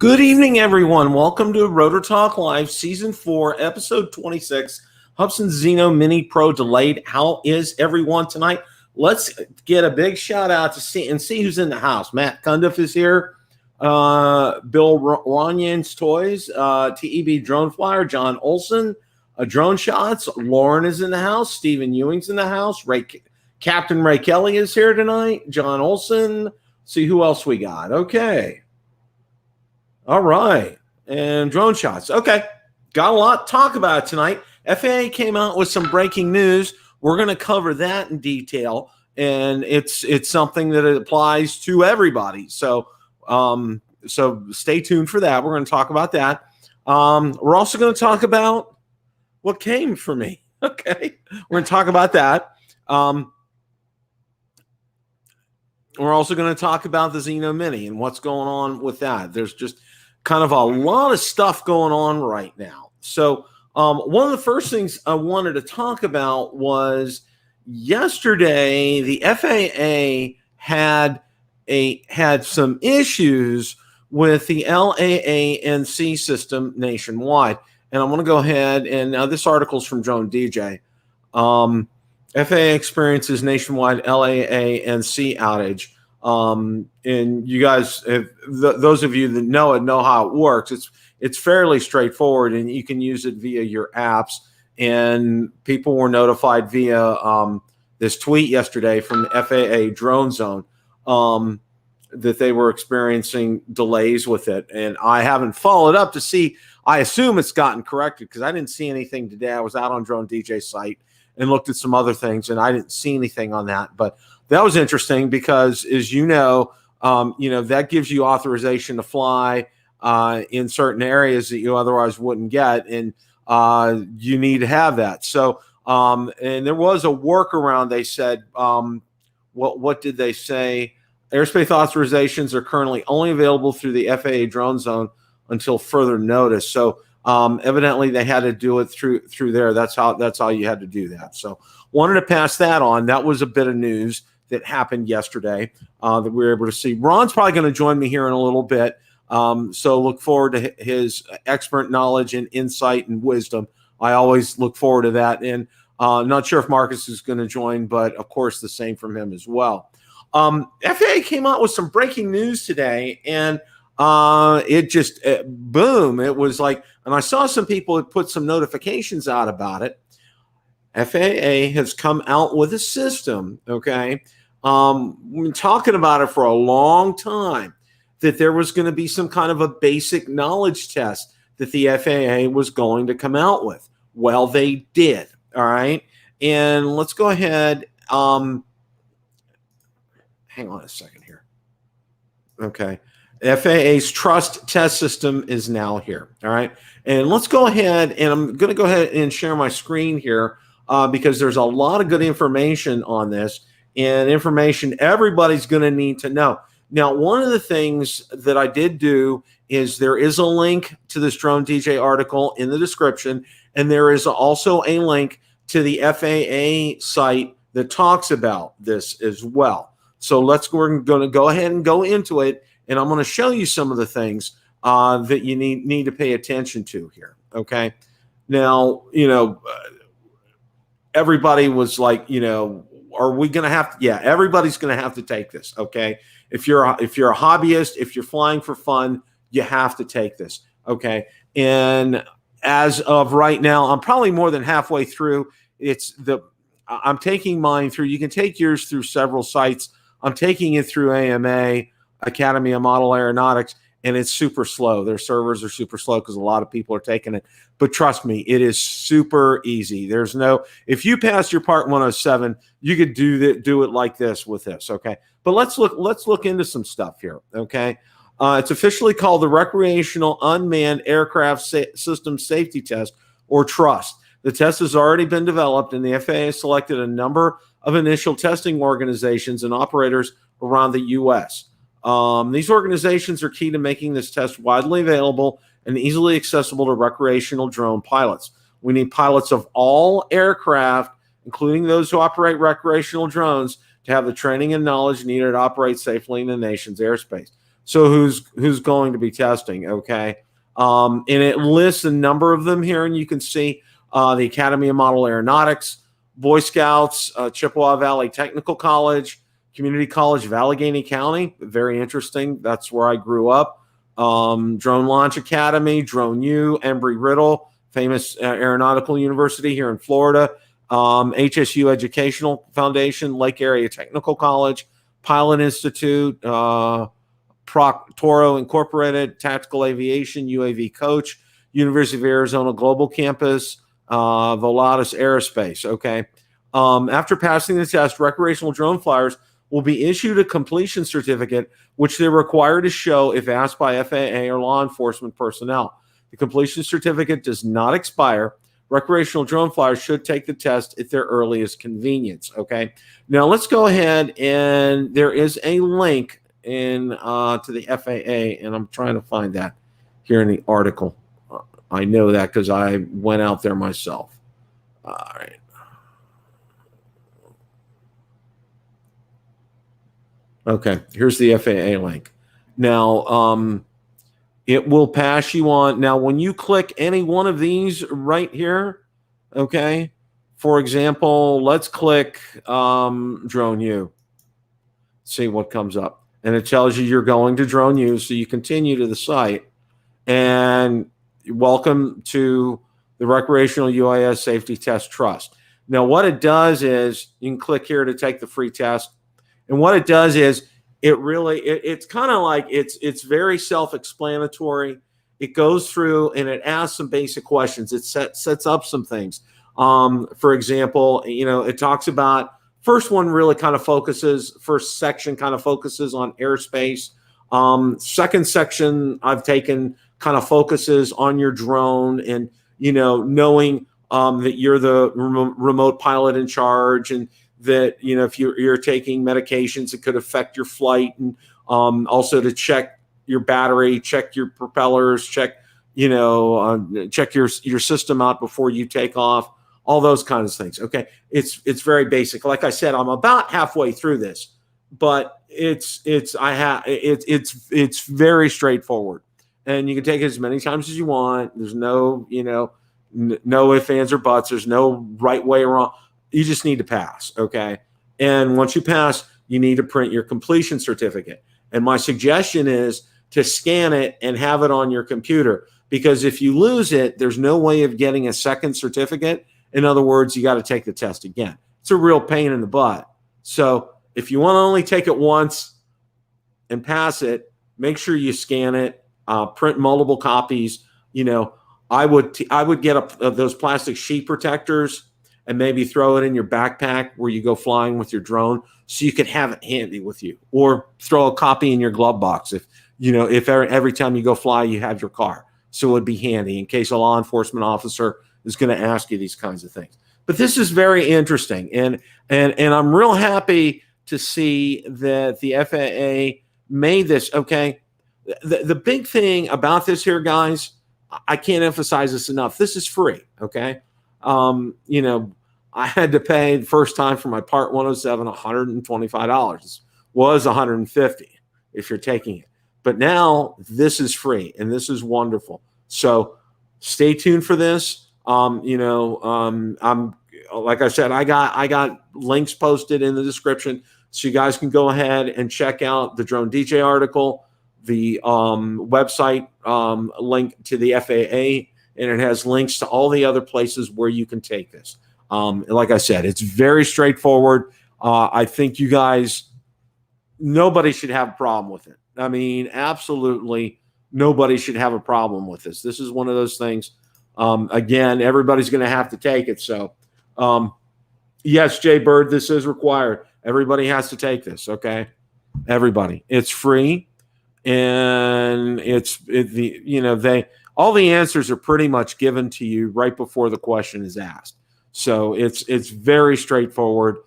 Good evening, everyone. Welcome to Rotor Talk Live, Season 4, Episode 26. Hubsan Zino Mini Pro delayed. How is everyone tonight? Let's get a big shout out to see who's in the house. Matt Cundiff is here. Bill Ronyan's Toys, TEB Drone Flyer, John Olson, Drone Shots. Lauren is in the house. Stephen Ewing's in the house. Captain Ray Kelly is here tonight. John Olson. See who else we got. Okay. All right. And Drone Shots. Okay. Got a lot to talk about tonight. FAA came out with some breaking news. We're going to cover that in detail. And it's something that applies to everybody. So stay tuned for that. We're going to talk about that. We're also going to talk about what came for me. Okay. We're going to talk about that. We're also going to talk about the Zino Mini and what's going on with that. There's just kind of a lot of stuff going on right now. So one of the first things I wanted to talk about was yesterday the FAA had some issues with the LAANC system nationwide. And I'm going to go ahead and now this article is from DroneDJ. FAA experiences nationwide LAANC outage. And you guys, those of you that know it, know how it works. It's fairly straightforward, and you can use it via your apps. And people were notified via this tweet yesterday from the FAA Drone Zone that they were experiencing delays with it. And I haven't followed up to see. I assume it's gotten corrected because I didn't see anything today. I was out on DroneDJ's site and looked at some other things, and I didn't see anything on that. But that was interesting because, as you know, that gives you authorization to fly in certain areas that you otherwise wouldn't get, and you need to have that. So, and there was a workaround. They said, what did they say? Airspace authorizations are currently only available through the FAA Drone Zone until further notice. So, evidently they had to do it through there. That's how you had to do that. So wanted to pass that on. That was a bit of news that happened yesterday that we were able to see. Ron's probably going to join me here in a little bit. So look forward to his expert knowledge and insight and wisdom. I always look forward to that. And I'm not sure if Marcus is going to join, but of course the same from him as well. FAA came out with some breaking news today, and it just boom. It was like, and I saw some people had put some notifications out about it. FAA has come out with a system. Okay. We've been talking about it for a long time that there was going to be some kind of a basic knowledge test that the FAA was going to come out with. Well, they did. All right. And let's go ahead. Hang on a second here. Okay. FAA's Trust test system is now here. All right. And let's go ahead, and I'm going to go ahead and share my screen here because there's a lot of good information on this and information everybody's going to need to know. Now, one of the things that I did do is there is a link to this DroneDJ article in the description, and there is also a link to the FAA site that talks about this as well. So we're going to go ahead and go into it. And I'm going to show you some of the things that you need to pay attention to here. Okay. Now, everybody was like, are we going to have to? Yeah, everybody's going to have to take this. Okay. If you're a hobbyist, if you're flying for fun, you have to take this. Okay. And as of right now, I'm probably more than halfway through. I'm taking mine through. You can take yours through several sites. I'm taking it through AMA, Academy of Model Aeronautics, and it's super slow. Their servers are super slow because a lot of people are taking it. But trust me, it is super easy. If you pass your Part 107, you could do it like this with this. Okay, but let's look into some stuff here. Okay, it's officially called the Recreational Unmanned Aircraft System Safety Test, or TRUST. The test has already been developed, and the FAA has selected a number of initial testing organizations and operators around the U.S. These organizations are key to making this test widely available and easily accessible to recreational drone pilots. We need pilots of all aircraft, including those who operate recreational drones, to have the training and knowledge needed to operate safely in the nation's airspace. So who's going to be testing? Okay. And it lists a number of them here, and you can see the Academy of Model Aeronautics, Boy Scouts, Chippewa Valley Technical College, Community College of Allegheny County. Very interesting. That's where I grew up. Drone Launch Academy, Drone U, Embry-Riddle, famous aeronautical university here in Florida. HSU Educational Foundation, Lake Area Technical College, Pilot Institute, Toro Incorporated, Tactical Aviation, UAV Coach, University of Arizona Global Campus, Volatus Aerospace. Okay. After passing the test, recreational drone flyers will be issued a completion certificate, which they're required to show if asked by FAA or law enforcement personnel. The completion certificate does not expire. Recreational drone flyers should take the test at their earliest convenience. Okay. Now let's go ahead, and there is a link in to the FAA, and I'm trying to find that here in the article. I know that because I went out there myself. All right. Okay, here's the FAA link. Now, it will pass you on. Now, when you click any one of these right here, okay, for example, let's click Drone U. See what comes up. And it tells you you're going to Drone U, so you continue to the site. And welcome to the Recreational UAS Safety Test Trust. Now, what it does is you can click here to take the free test. And what it does is it's kind of like it's very self-explanatory. It goes through and it asks some basic questions. It sets up some things. For example, it talks about first section kind of focuses on airspace. Second section I've taken kind of focuses on your drone and knowing that you're the remote pilot in charge, and that if you're taking medications that could affect your flight, and also to check your battery, check your propellers, check check your system out before you take off, all those kinds of things. Okay, it's very basic. Like I said, I'm about halfway through this, but it's very straightforward, and you can take it as many times as you want. There's no no ifs, ands, or buts. There's no right way or wrong. You just need to pass, okay? And once you pass, you need to print your completion certificate. And my suggestion is to scan it and have it on your computer, because if you lose it, there's no way of getting a second certificate. In other words, you got to take the test again. It's a real pain in the butt. So if you want to only take it once and pass it, make sure you scan it, print multiple copies. I would get those plastic sheet protectors and maybe throw it in your backpack where you go flying with your drone, so you could have it handy with you, or throw a copy in your glove box if every time you go fly you have your car, so it would be handy in case a law enforcement officer is going to ask you these kinds of things. But this is very interesting, and I'm real happy to see that the FAA made this. Okay, the big thing about this here, guys, I can't emphasize this enough. This is free. Okay. I had to pay the first time for my Part 107 $125. It was $150 if you're taking it. But now this is free, and this is wonderful. So stay tuned for this. I'm like I said, I got links posted in the description, so you guys can go ahead and check out the DroneDJ article, the website link to the FAA, and it has links to all the other places where you can take this. Like I said, it's very straightforward. I think you guys, nobody should have a problem with it. I mean, absolutely nobody should have a problem with this. This is one of those things. Again, everybody's going to have to take it. So, yes, Jay Bird, this is required. Everybody has to take this. Okay, everybody. It's free, and all the answers are pretty much given to you right before the question is asked. So it's very straightforward.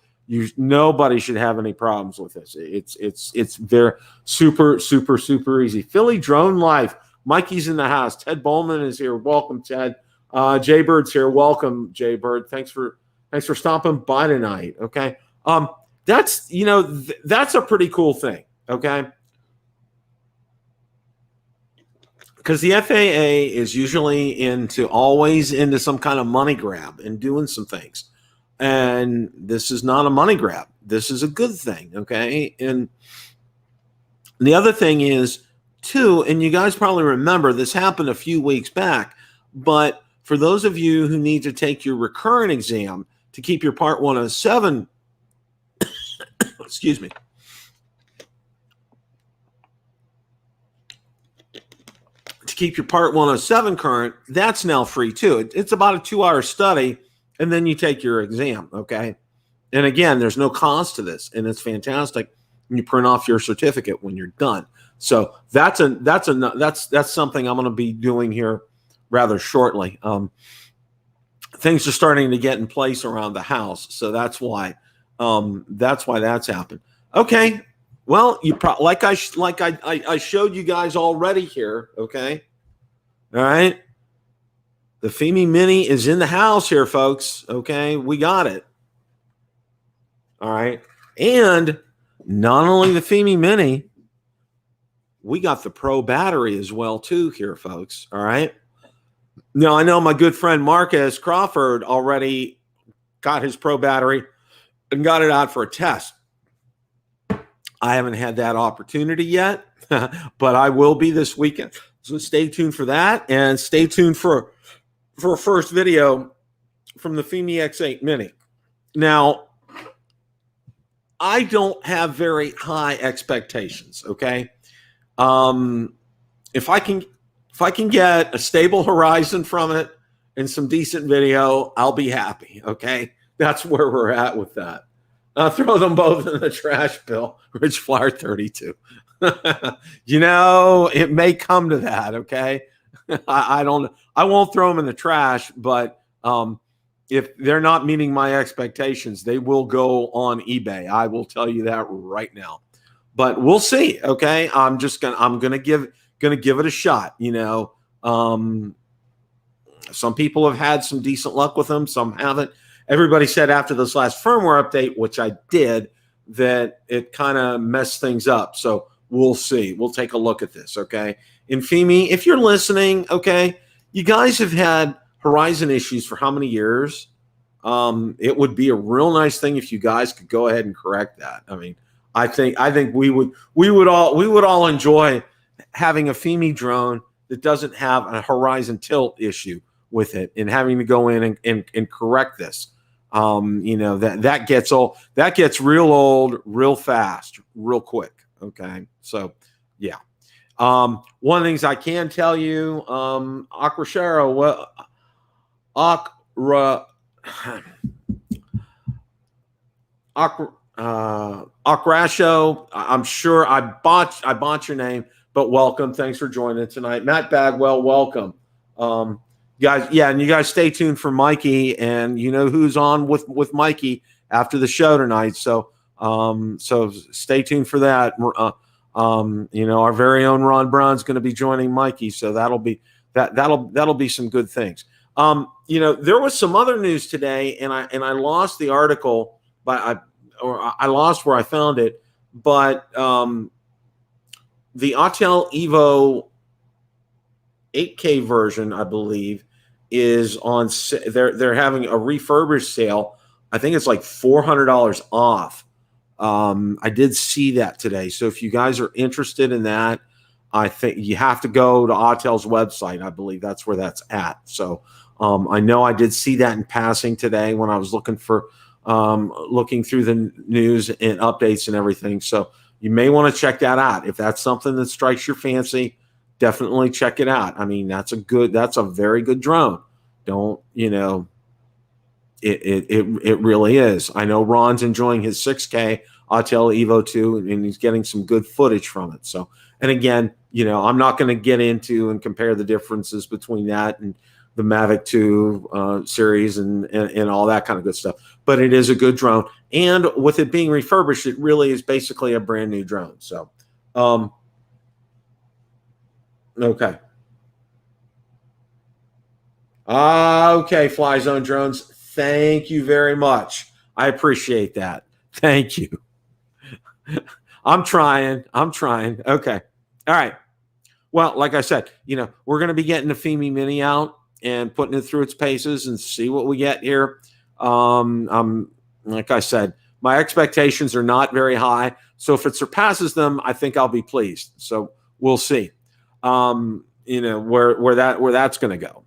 Nobody should have any problems with this. It's very super easy. Philly Drone Life. Mikey's in the house. Ted Bowman is here. Welcome, Ted. Jay Bird's here. Welcome, Jay Bird. Thanks for stopping by tonight. Okay. That's a pretty cool thing. Okay. because the FAA is usually always into some kind of money grab and doing some things. And this is not a money grab. This is a good thing, okay? And the other thing is, too, and you guys probably remember, this happened a few weeks back, but for those of you who need to take your recurrent exam to keep your Part 107, excuse me, to keep your Part 107 current, that's now free too. It's about a 2-hour study, and then you take your exam, okay? And again, there's no cost to this, and it's fantastic. And you print off your certificate when you're done. So that's something I'm going to be doing here rather shortly. Things are starting to get in place around the house, so that's why that's happened. Okay, well, like I showed you guys already here. Okay, all right. The Fimi Mini is in the house here, folks. Okay, we got it. All right, and not only the Fimi Mini, we got the Pro battery as well too here, folks. All right. Now, I know my good friend Marcus Crawford already got his Pro battery and got it out for a test. I haven't had that opportunity yet, but I will be this weekend. So stay tuned for that, and stay tuned for a first video from the Fimi X8 Mini. Now, I don't have very high expectations, okay? If I can get a stable horizon from it and some decent video, I'll be happy, okay? That's where we're at with that. I'll throw them both in the trash, Bill. Rich Flyer 32. You know, it may come to that, okay? I won't throw them in the trash, but if they're not meeting my expectations, they will go on eBay. I will tell you that right now. But we'll see, okay? I'm gonna give it a shot, you know. Some people have had some decent luck with them, some haven't. Everybody said after this last firmware update, which I did, that it kind of messed things up. So we'll see. We'll take a look at this, okay? And Fimi, if you're listening, okay, you guys have had horizon issues for how many years? It would be a real nice thing if you guys could go ahead and correct that. I mean, I think we would all enjoy having a Fimi drone that doesn't have a horizon tilt issue with it, and having to go in and correct this. You know, that gets real old real fast, real quick. Okay. So yeah. One of the things I can tell you, Akrashero, Okrasho, I'm sure I botched your name, but welcome. Thanks for joining tonight. Matt Bagwell, welcome. Guys, yeah, and you guys stay tuned for Mikey, and you know who's on with Mikey after the show tonight. So so stay tuned for that. You know, our very own Ron Brown's going to be joining Mikey, so that'll be some good things. You know, there was some other news today, and I lost the article, but I lost where I found it, but the Autel Evo 8K version, I believe, is on. They're having a refurbished sale. I think it's like $400 off. I did see that today. So if you guys are interested in that, I think you have to go to Autel's website. I believe that's where that's at. So I know I did see that in passing today when I was looking through the news and updates and everything. So you may want to check that out. If that's something that strikes your fancy, definitely check it out. I mean, that's a very good drone. Don't, you know, it really is. I know Ron's enjoying his 6K Autel Evo 2, and he's getting some good footage from it. So, and again, you know, I'm not going to get into and compare the differences between that and the Mavic 2 series and all that kind of good stuff. But it is a good drone. And with it being refurbished, it really is basically a brand new drone. So, okay. Okay, Fly Zone Drones. Thank you very much. I appreciate that. Thank you. I'm trying. Okay. All right. Well, like I said, we're going to be getting the Fimi Mini out and putting it through its paces and see what we get here. Like I said, my expectations are not very high. So if it surpasses them, I think I'll be pleased. So we'll see, where that's going to go.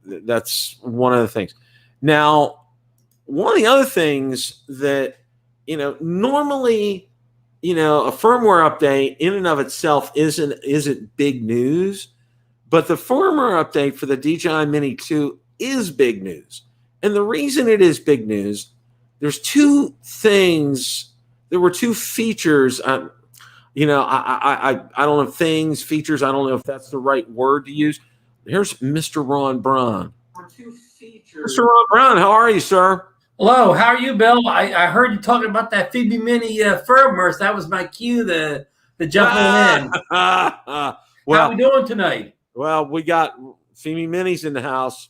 That's one of the things. Now, one of the other things that, normally, a firmware update in and of itself isn't big news, but the firmware update for the DJI Mini 2 is big news. And the reason it is big news, there's two things. There were two features. I don't know, features. I don't know if that's the right word to use. Here's Mr. Ron Brown. Mr. Ron Brown, how are you, sir? Hello, how are you, Bill? I heard you talking about that Fimi Mini firmware. So that was my cue to jump in. Well, how are we doing tonight? Well, we got Fimi Minis in the house.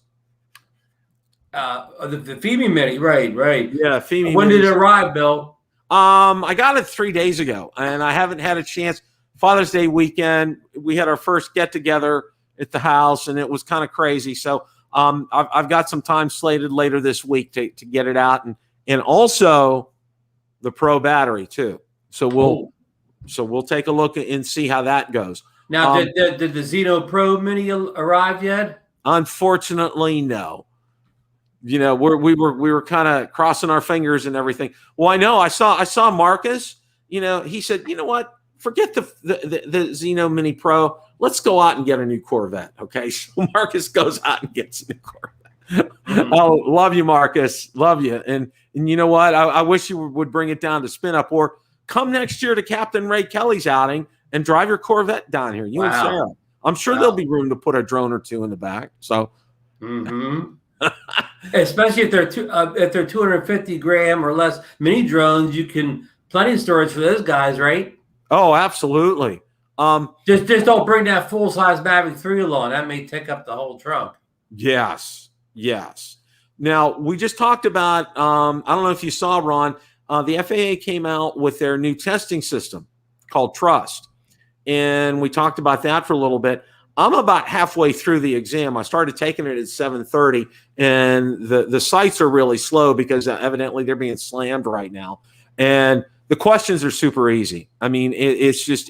The Fimi Mini, right. Yeah, Fimi. When did it arrive, Bill? I got it 3 days ago, and I haven't had a chance. Father's Day weekend, we had our first get together at the house, and it was kind of crazy. So I've got some time slated later this week to get it out, and also the Pro battery too. So we'll take a look and see how that goes. Now, did the Zino Pro Mini arrive yet? Unfortunately, no. We were kind of crossing our fingers and everything. Well, I know I saw Marcus. He said, you know what? Forget the Zino Mini Pro. Let's go out and get a new Corvette. Okay, so Marcus goes out and gets a new Corvette. Oh, love you, Marcus. Love you. And you know what? I wish you would bring it down to Spin Up, or come next year to Captain Ray Kelly's outing and drive your Corvette down here. You and Sarah. I'm sure there'll be room to put a drone or two in the back. So. Especially if they're 250 gram or less mini drones, you can plenty of storage for those guys, right? Oh, absolutely. Just don't bring that full size Mavic 3 along. That may take up the whole trunk. Yes. Now we just talked about. I don't know if you saw, Ron. The FAA came out with their new testing system called Trust, and we talked about that for a little bit. I'm about halfway through the exam. I started taking it at 7:30, and the sites are really slow because evidently they're being slammed right now. And the questions are super easy. I mean, it's just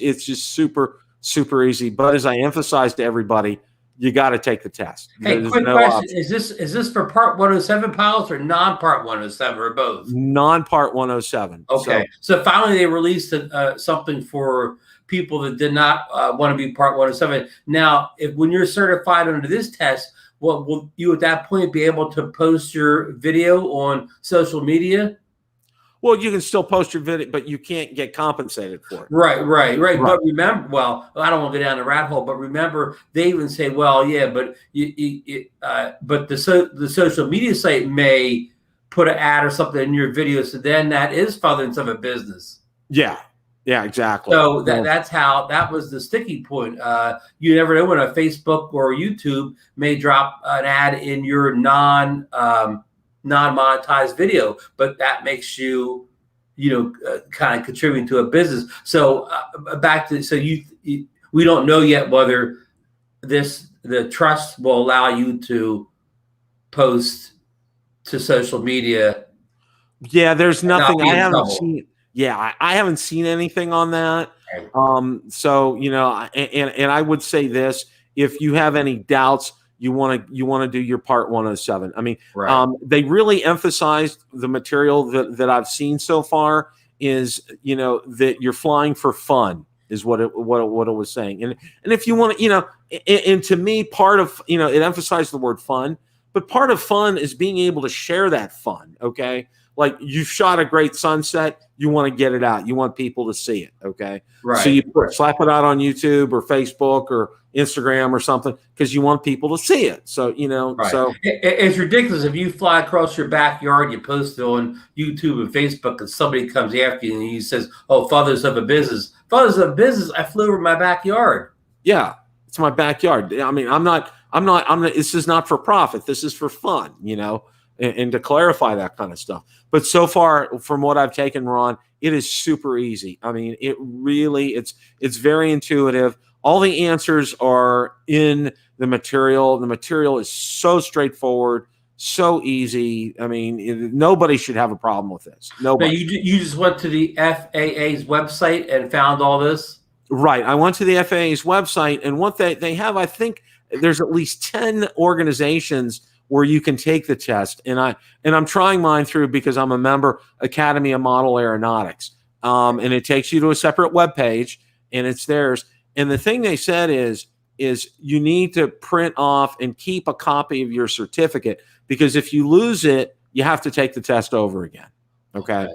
super easy. But as I emphasize to everybody, you got to take the test. Hey, quick question: is this for Part 107 pilots or non-Part 107 or both? Non-Part 107. Okay, so finally they released something for people that did not want to be Part 107. Now, when you're certified under this test, will you at that point be able to post your video on social media? Well, you can still post your video, but you can't get compensated for it. Right. But remember, well, I don't want to go down the rat hole, but remember, they even say, well, yeah, but but the social media site may put an ad or something in your video, so then that is furtherance of a business. Yeah, exactly. So that was the sticky point. You never know when a Facebook or YouTube may drop an ad in your non-monetized video, but that makes you, kind of contributing to a business. So we don't know yet whether the trust will allow you to post to social media. Yeah, there's nothing I haven't seen. Yeah, I haven't seen anything on that. Right. So and I would say this: if you have any doubts, you want to do your Part 107. I mean, right. They really emphasized the material that I've seen so far is that you're flying for fun is what it was saying. And if you want to, and to me, part of it emphasized the word fun, but part of fun is being able to share that fun. Okay. Like you've shot a great sunset, you want to get it out. You want people to see it, okay? Right. So you slap it out on YouTube or Facebook or Instagram or something because you want people to see it. So, right. So it's ridiculous if you fly across your backyard, you post it on YouTube and Facebook, and somebody comes after you and he says, "Oh, fathers of a business, I flew over my backyard." Yeah, it's my backyard. I mean, I'm not. This is not for profit. This is for fun, and to clarify that kind of stuff. But so far, from what I've taken, Ron, it is super easy. I mean, it really, it's very intuitive. all the answers are in the material. The material is so straightforward, so easy. I mean, nobody should have a problem with this. Nobody. Now, you just went to the FAA's website and found all this? Right. I went to the FAA's website, and what they have, I think there's at least 10 organizations where you can take the test. And I'm trying mine through because I'm a member, Academy of Model Aeronautics. And it takes you to a separate web page, and it's theirs. And the thing they said is you need to print off and keep a copy of your certificate, because if you lose it, you have to take the test over again. Okay.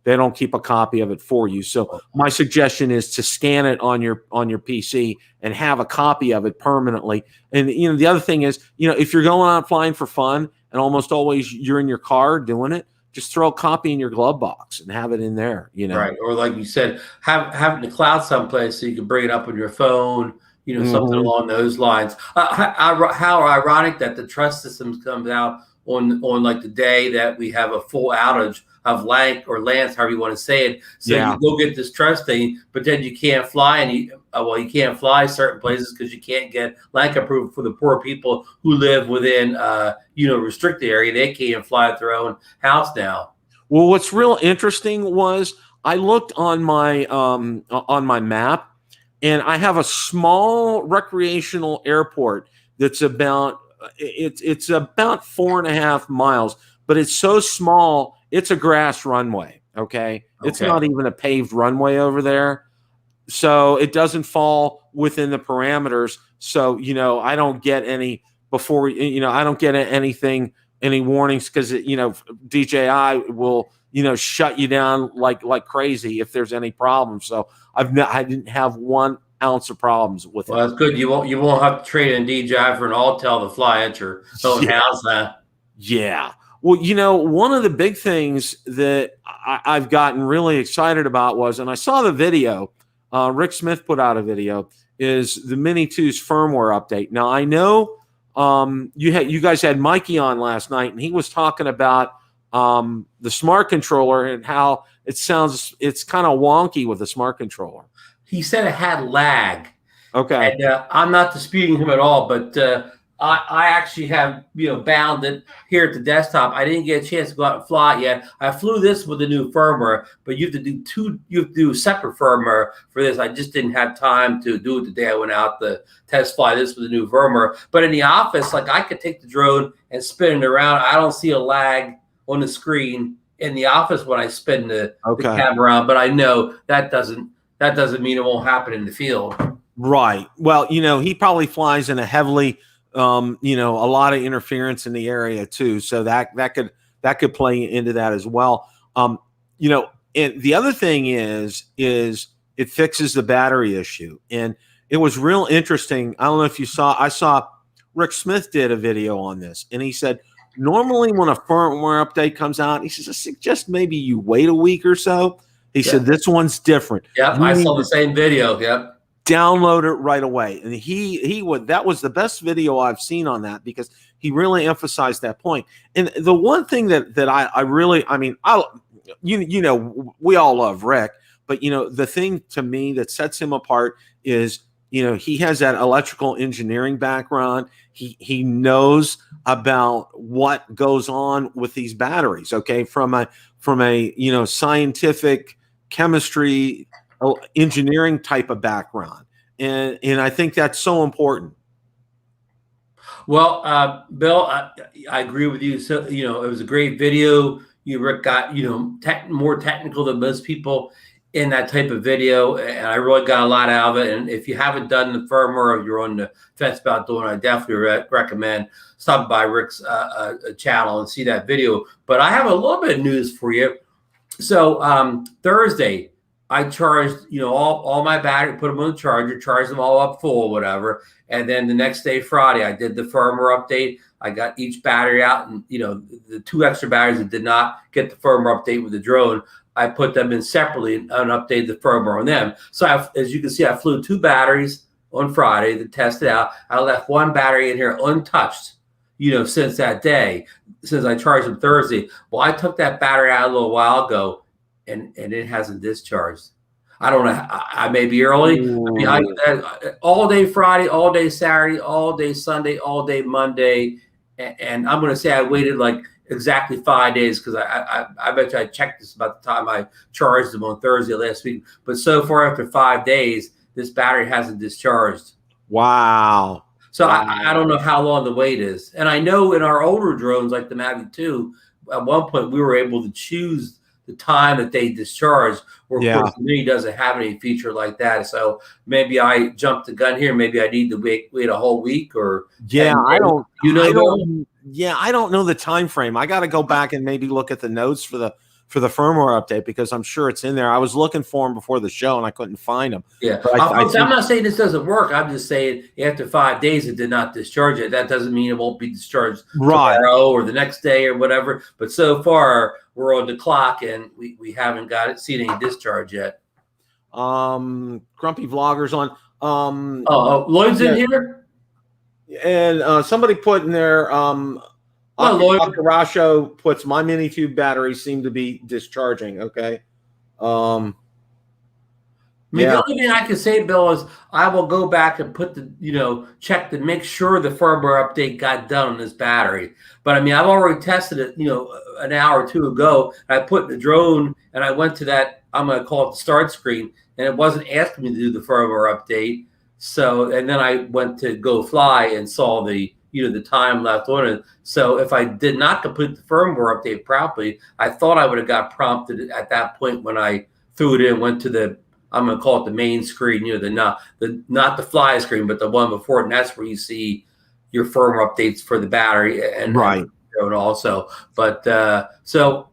They don't keep a copy of it for you. So my suggestion is to scan it on your PC and have a copy of it permanently. And the other thing is, if you're going out flying for fun and almost always you're in your car doing it, just throw a copy in your glove box and have it in there. Right. Or like you said, have it in the cloud someplace so you can bring it up on your phone. Something along those lines. How ironic that the trust systems comes out on like the day that we have a full outage of LAANC or LAANC, however you want to say it. So you go get this trust thing, but then you can't fly, and you can't fly certain places because you can't get LAANC approved for the poor people who live within restricted area. They can't fly at their own house now. Well, what's real interesting was I looked on my map. And I have a small recreational airport that's about 4.5 miles, but it's so small, it's a grass runway. Okay. It's not even a paved runway over there. So it doesn't fall within the parameters. So, I don't get any I don't get anything, any warnings, because DJI will, shut you down like crazy if there's any problems. So I didn't have 1 ounce of problems with it. Well, that's good. You won't have to trade in DJI for an Altel to fly at your own house, huh? Yeah. Well, one of the big things that I've gotten really excited about was, and I saw the video, Rick Smith put out a video, is the Mini 2's firmware update. Now, I know you guys had Mikey on last night, and he was talking about the smart controller and how it's kind of wonky with the smart controller. He said it had lag. Okay. And I'm not disputing him at all, but I actually have bound it here at the desktop. I didn't get a chance to go out and fly it yet. I flew this with the new firmware, but you have to do separate firmware for this. I just didn't have time to do it the day I went out to test fly this with the new firmware. But in the office, like, I could take the drone and spin it around. I don't see a lag on the screen in the office when I spin the camera around, but I know that doesn't mean it won't happen in the field. Right. Well, he probably flies in a heavily, a lot of interference in the area too. So that could play into that as well. And the other thing is it fixes the battery issue. And it was real interesting. I don't know if you saw, I saw Rick Smith did a video on this, and he said, normally when a firmware update comes out, he says, I suggest maybe you wait a week or so. He said, this one's different. Yep, I saw the same video. Yep. Download it right away. And that was the best video I've seen on that, because he really emphasized that point. And the one thing that I really, we all love Rick, but the thing to me that sets him apart is, he has that electrical engineering background. He knows about what goes on with these batteries. Okay. From a scientific chemistry, engineering type of background. And I think that's so important. Well, Bill, I agree with you. So, it was a great video. Rick got, more technical than most people in that type of video, and I really got a lot out of it. And if you haven't done the firmware or you're on the fence about doing it, I definitely recommend stopping by Rick's channel and see that video. But I have a little bit of news for you. So Thursday, I charged, all my battery, put them on the charger, charged them all up full, whatever. And then the next day, Friday, I did the firmware update. I got each battery out, and the 2 extra batteries that did not get the firmware update with the drone, I put them in separately and updated the firmware on them. So as you can see, I flew 2 batteries on Friday to test it out. I left 1 battery in here untouched, since that day, since I charged them Thursday. Well, I took that battery out a little while ago, and it hasn't discharged. I don't know. I may be early. I mean, all day Friday, all day Saturday, all day Sunday, all day Monday, and I'm going to say I waited like exactly 5 days because I bet you I checked this about the time I charged them on Thursday last week. But so far after 5 days, this battery hasn't discharged. Wow. So I don't know how long the wait is. And I know in our older drones, like the Mavic 2, at one point we were able to choose the time that they discharge, where of course the Mini doesn't have any feature like that. So maybe I jumped the gun here. Maybe I need to wait a whole week or I don't I don't know the time frame. I got to go back and maybe look at the notes for the firmware update, because I'm sure it's in there. I was looking for them before the show and I couldn't find them. Yeah, I'm not saying this doesn't work. I'm just saying after 5 days it did not discharge it. That doesn't mean it won't be discharged tomorrow or the next day or whatever. But so far we're on the clock and we haven't seen any discharge yet. Grumpy Vloggers on. Lloyd's in here, and somebody put in there. Akarasho puts my Mini Tube batteries seem to be discharging. Okay. The only thing I can say, Bill, is I will go back and put check to make sure the firmware update got done on this battery. But I mean, I've already tested it, an hour or two ago. I put in the drone and I went to that, I'm going to call it the start screen, and it wasn't asking me to do the firmware update. So, and then I went to go fly and saw the time left on it. So if I did not complete the firmware update properly, I thought I would have got prompted at that point when I threw it in, went to the, I'm going to call it the main screen, not the fly screen, but the one before it. And that's where you see your firmware updates for the battery and also. But so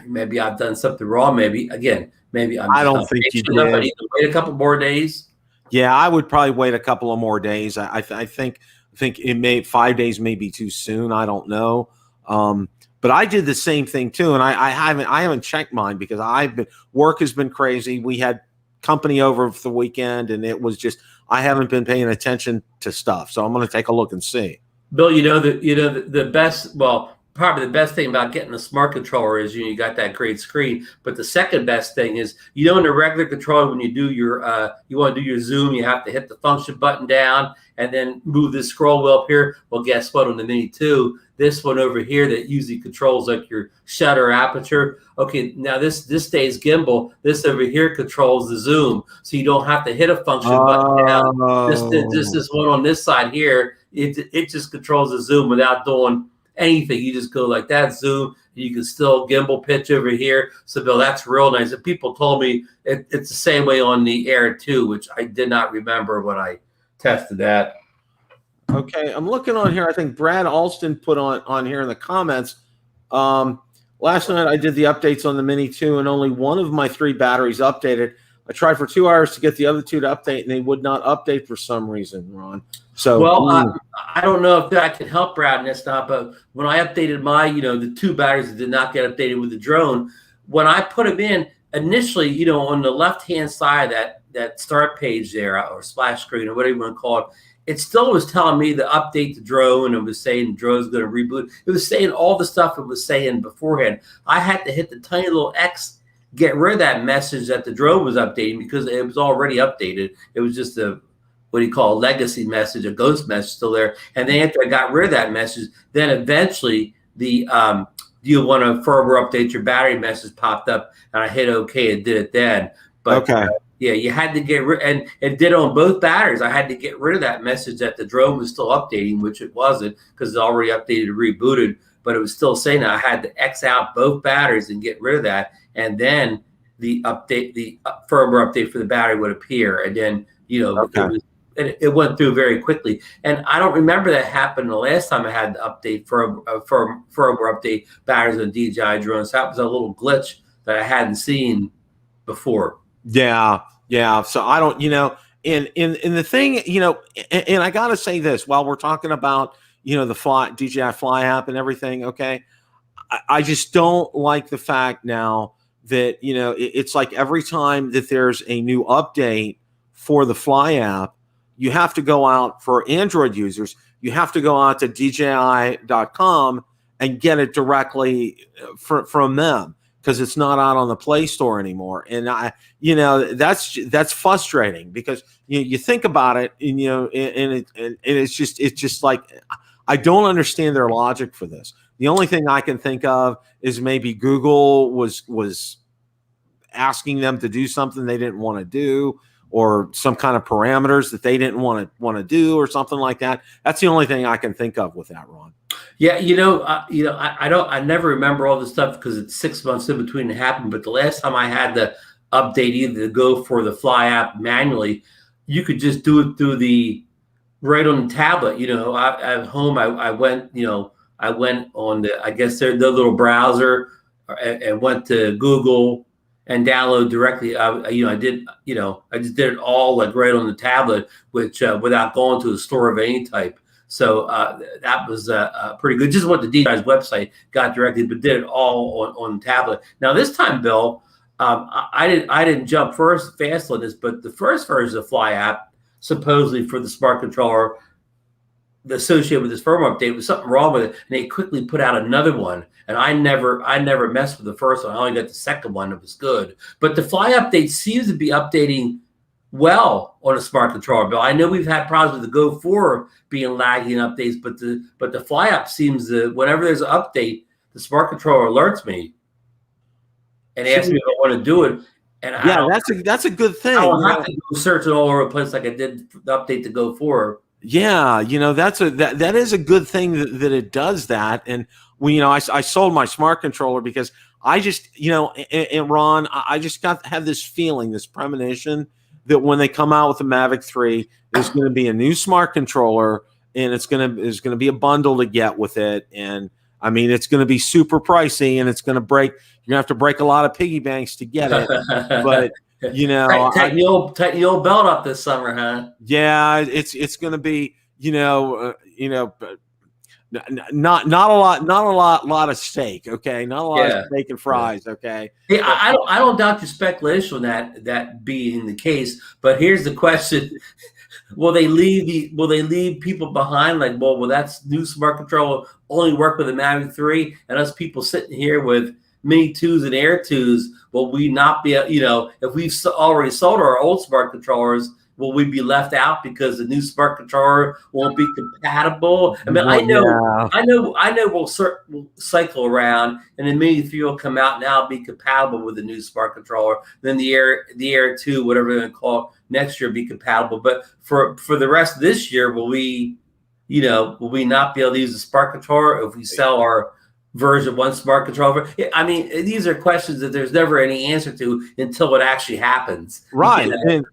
maybe I've done something wrong. Maybe I don't think you did. I need to wait a couple more days. Yeah, I would probably wait a couple of more days. I think it 5 days may be too soon. I don't know. But I did the same thing too. And I haven't checked mine because work has been crazy. We had company over for the weekend and it was just, I haven't been paying attention to stuff. So I'm going to take a look and see. Bill, the best, probably the best thing about getting a smart controller is you got that great screen. But the second best thing is, in a regular controller, when you do your you want to do your zoom, you have to hit the function button down and then move this scroll wheel up here. Well, guess what? On the Mini 2, this one over here that usually controls like your shutter aperture. Okay, now this stays gimbal. This over here controls the zoom, so you don't have to hit a function button down. This one on this side here, it just controls the zoom without doing anything. You just go like that, zoom. You can still gimbal pitch over here. So, Bill, that's real nice. And people told me it's the same way on the Air 2, which I did not remember when I tested that. Okay, I'm looking on here. I think Brad Alston put on here in the comments. Last night I did the updates on the Mini 2, and only one of my 3 batteries updated. I tried for 2 hours to get the other 2 to update, and they would not update for some reason, Ron. So, I don't know if I can help Brad in this not, but when I updated my, the 2 batteries that did not get updated with the drone, when I put them in initially, on the left-hand side of that start page there, or splash screen, or whatever you want to call it, it still was telling me to update the drone and was saying the drone's going to reboot. It was saying all the stuff it was saying beforehand. I had to hit the tiny little X, get rid of that message that the drone was updating because it was already updated. It was just a legacy message, a ghost message still there. And then after I got rid of that message, then eventually the do you want to firmware update your battery message popped up, and I hit OK and did it then. But yeah, you had to get rid, and it did on both batteries. I had to get rid of that message that the drone was still updating, which it wasn't because it's already updated and rebooted. But it was still saying that I had to X out both batteries and get rid of that, and then the firmware update for the battery would appear, and then it went through very quickly. And I don't remember that happened the last time I had to update firmware update batteries on DJI drones. That was a little glitch that I hadn't seen before. Yeah. So I don't, and the thing, and I got to say this while we're talking about, the DJI Fly app and everything. Okay. I just don't like the fact now that, it's like every time that there's a new update for the Fly app, you have to go out for Android users. You have to go out to DJI.com and get it directly from them. because it's not out on the Play Store anymore. And that's frustrating, because you think about it, and it's just like, I don't understand their logic for this. The only thing I can think of is maybe Google was asking them to do something they didn't want to do, or some kind of parameters that they didn't want to do, or something like that. That's the only thing I can think of with that, Ron. Yeah, I never remember all this stuff because it's 6 months in between it happened. But the last time I had to update either to go for the Fly app manually, you could just do it through right on the tablet. At home, I went on I guess the little browser, and went to Google and download directly. I just did it all like right on the tablet, which without going to a store of any type. So that was pretty good. Just went to DJI's website, got directly, but did it all on the tablet. Now this time, Bill, I didn't jump fast on this, but the first version of the Fly app, supposedly for the smart controller associated with this firmware update, was something wrong with it, and they quickly put out another one. And I never messed with the first one. I only got the second one that was good. But the Fly update seems to be updating well on a smart controller, Bill. I know we've had problems with the Go 4 being laggy in updates, but the Fly app seems to, whenever there's an update, the smart controller alerts me and asks me if I want to do it. And that's a good thing. I don't have to go searching all over the place like I did the update to Go 4. Yeah, that is a good thing that it does that. And I sold my smart controller because I just, and Ron, I just had this feeling, this premonition, that when they come out with the Mavic 3, there's going to be a new smart controller, and there's going to be a bundle to get with it. And I mean, it's going to be super pricey, and it's going to break. You're going to have to break a lot of piggy banks to get it. But tighten the old belt up this summer, huh? Yeah, it's going to be not a lot of steak, okay? Not a lot of steak and fries, okay? Hey, I don't doubt your speculation on that being the case, but here's the question: will they leave people behind? Like, will that new smart controller only work with the Mavic 3, and us people sitting here with Mini 2s and Air 2s? Will we not be, if we've already sold our old smart controllers, will we be left out because the new smart controller won't be compatible? I mean, I know we'll cycle around, and the Mini 3 will come out now, be compatible with the new smart controller. Then the Air 2, whatever they're going to call it, next year, be compatible. But for the rest of this year, will we not be able to use the smart controller if we sell our version 1 smart controller? I mean, these are questions that there's never any answer to until it actually happens. Right. And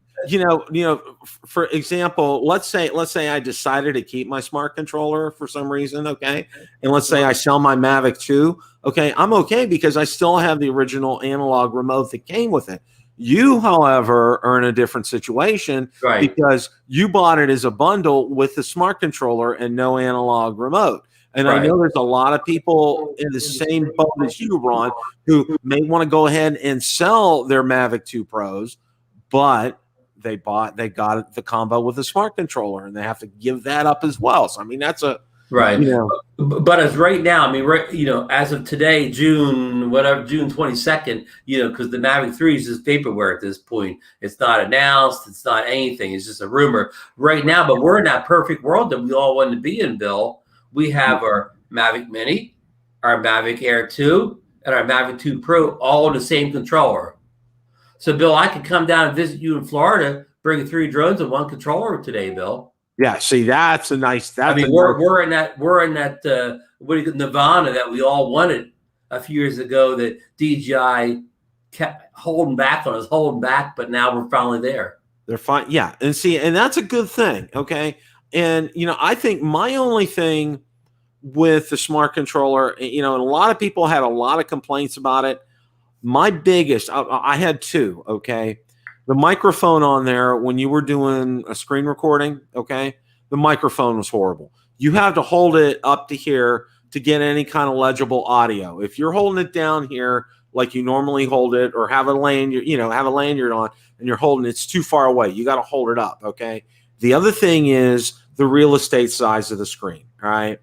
for example, let's say I decided to keep my smart controller for some reason, okay? And let's say I sell my Mavic 2, okay? I'm okay because I still have the original analog remote that came with it. You, however, are in a different situation, right? Because you bought it as a bundle with the smart controller and no analog remote. And right. I know there's a lot of people in the same boat as you, Ron, who may want to go ahead and sell their Mavic 2 Pros, but they got the combo with the smart controller, and they have to give that up as well. So I mean, that's a right. But as right now, I mean, as of today, June 22nd, because the Mavic 3 is just vaporware at this point. It's not announced. It's not anything. It's just a rumor right now. But we're in that perfect world that we all want to be in, Bill. We have our Mavic Mini, our Mavic Air 2, and our Mavic 2 Pro all on the same controller. So, Bill, I could come down and visit you in Florida, bring 3 drones and 1 controller today, Bill. Yeah, see, that's a nice. We're in that nirvana that we all wanted a few years ago. That DJI kept holding back, but now we're finally there. They're fine, yeah, and see, and that's a good thing, okay. And I think my only thing with the smart controller, and a lot of people had a lot of complaints about it. My biggest, I had 2, okay? The microphone on there, when you were doing a screen recording, okay, the microphone was horrible. You have to hold it up to here to get any kind of legible audio. If you're holding it down here like you normally hold it, or have a lanyard, have a lanyard on, and you're holding it's too far away. You got to hold it up, okay? The other thing is the real estate size of the screen, all right?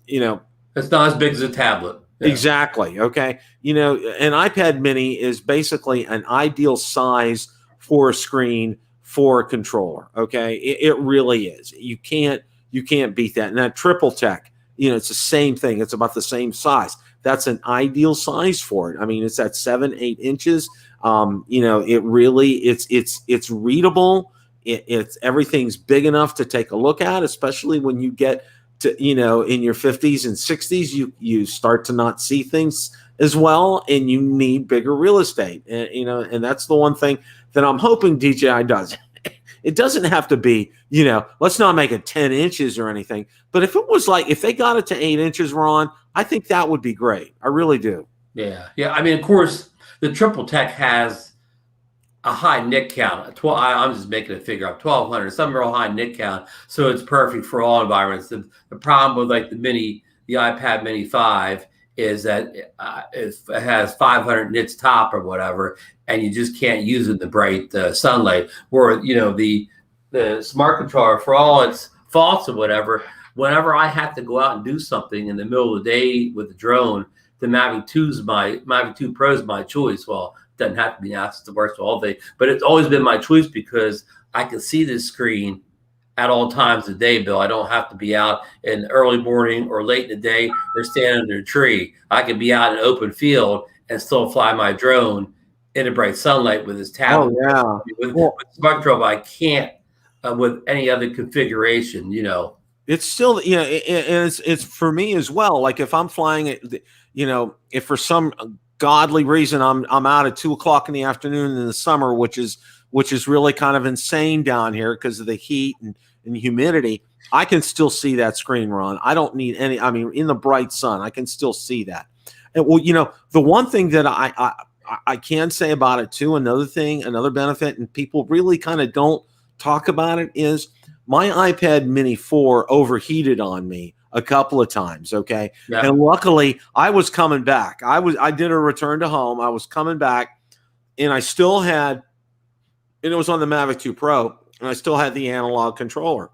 It's not as big as a tablet. Yeah. Exactly. Okay. An iPad mini is basically an ideal size for a screen for a controller. Okay. It really is. You can't beat that. And that triple tech, it's the same thing. It's about the same size. That's an ideal size for it. I mean, it's at 7-8 inches. It really, it's readable. It's everything's big enough to take a look at, especially when you get to, in your 50s and 60s, you start to not see things as well, and you need bigger real estate. And that's the one thing that I'm hoping DJI does. It doesn't have to be, let's not make it 10 inches or anything. But if it was if they got it to 8 inches, Ron, I think that would be great. I really do. Yeah. Yeah. I mean, of course, the triple tech has a high NIC count. I'm just making a figure up, 1,200, some real high NIC count. So it's perfect for all environments. The problem with the iPad Mini 5 is that it has 500 nits top or whatever, and you just can't use it in the bright sunlight. Where the smart controller, for all its faults or whatever, whenever I have to go out and do something in the middle of the day with the drone, the Mavic 2 Pro is my choice. Well, doesn't have to be now, it works all day, but it's always been my choice because I can see this screen at all times of the day, Bill. I don't have to be out in the early morning or late in the day or stand under a tree. I can be out in an open field and still fly my drone in the bright sunlight with this tablet. Oh, yeah. With smart control, I can't with any other configuration, It's still, and it's for me as well. Like if I'm flying it, if for some godly reason I'm out at 2 o'clock in the afternoon in the summer, which is really kind of insane down here because of the heat and humidity, I can still see that screen, Ron. I don't need any. I mean, in the bright sun, I can still see that. And the one thing that I can say about it too, another benefit, and people really kind of don't talk about it, is my iPad Mini 4 overheated on me a couple of times. Okay. Yeah. And luckily I was coming back. I did a return to home. I was coming back and I still had, and it was on the Mavic 2 Pro, and I still had the analog controller.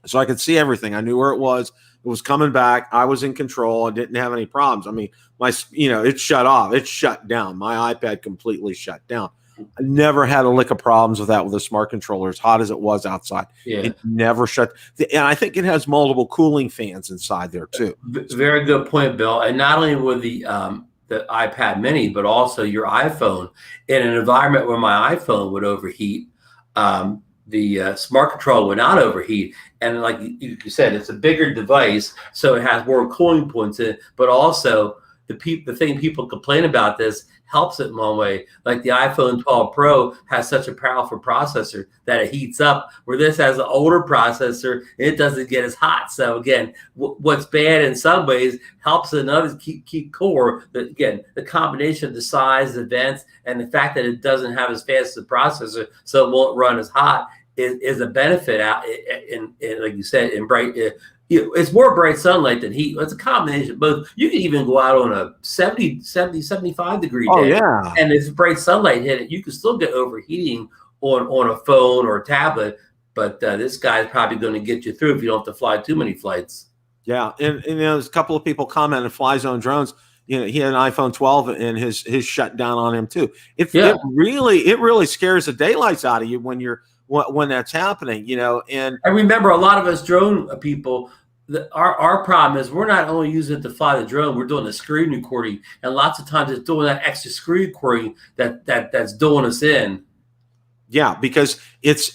So I could see everything. I knew where it was. It was coming back. I was in control. I didn't have any problems. I mean, it shut off. It shut down. My iPad completely shut down. I never had a lick of problems with that with a smart controller, as hot as it was outside. Yeah. It never shut. And I think it has multiple cooling fans inside there too. Very good point, Bill. And not only with the iPad Mini, but also your iPhone. In an environment where my iPhone would overheat, the smart controller would not overheat. And like you said, it's a bigger device, so it has more cooling points in it. But also, the thing people complain about this helps it in one way. Like the iPhone 12 Pro has such a powerful processor that it heats up, where this has an older processor, it doesn't get as hot. So again, what's bad in some ways helps in others keep core. But again, the combination of the size, the vents, and the fact that it doesn't have as fast as the processor, so it won't run as hot, is a benefit out in like you said, in bright. It's more bright sunlight than heat. It's a combination of both. You can even go out on a 75 degree day. Oh, yeah. And if bright sunlight hit it, you can still get overheating on a phone or a tablet. But this guy's probably going to get you through if you don't have to fly too many flights. Yeah. And there's a couple of people commented, Fly Zone Drones, he had an iPhone 12 and his shut down on him too. It really scares the daylights out of you when that's happening, And I remember a lot of us drone people, our problem is we're not only using it to fly the drone, we're doing the screen recording, and lots of times it's doing that extra screen recording that's doing us in. Yeah, because it's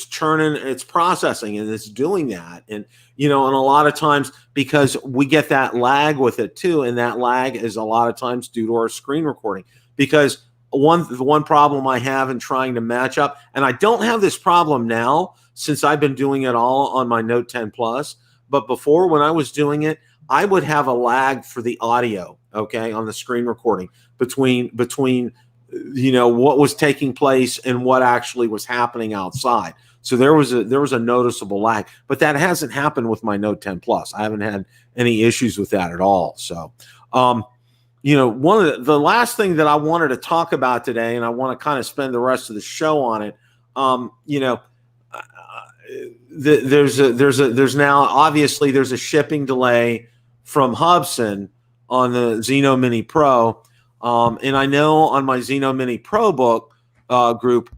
churning, it's processing, and it's doing that, and and a lot of times because we get that lag with it too, and that lag is a lot of times due to our screen recording. Because the one problem I have in trying to match up, and I don't have this problem now since I've been doing it all on my Note 10 Plus, but before, when I was doing it, I would have a lag for the audio, okay, on the screen recording between what was taking place and what actually was happening outside. So there was a noticeable lag, but that hasn't happened with my Note 10 Plus. I haven't had any issues with that at all. So, one of the last thing that I wanted to talk about today, and I want to kind of spend the rest of the show on it. There's now obviously there's a shipping delay from Hubsan on the Zino Mini Pro. And I know on my Zino Mini Pro book group,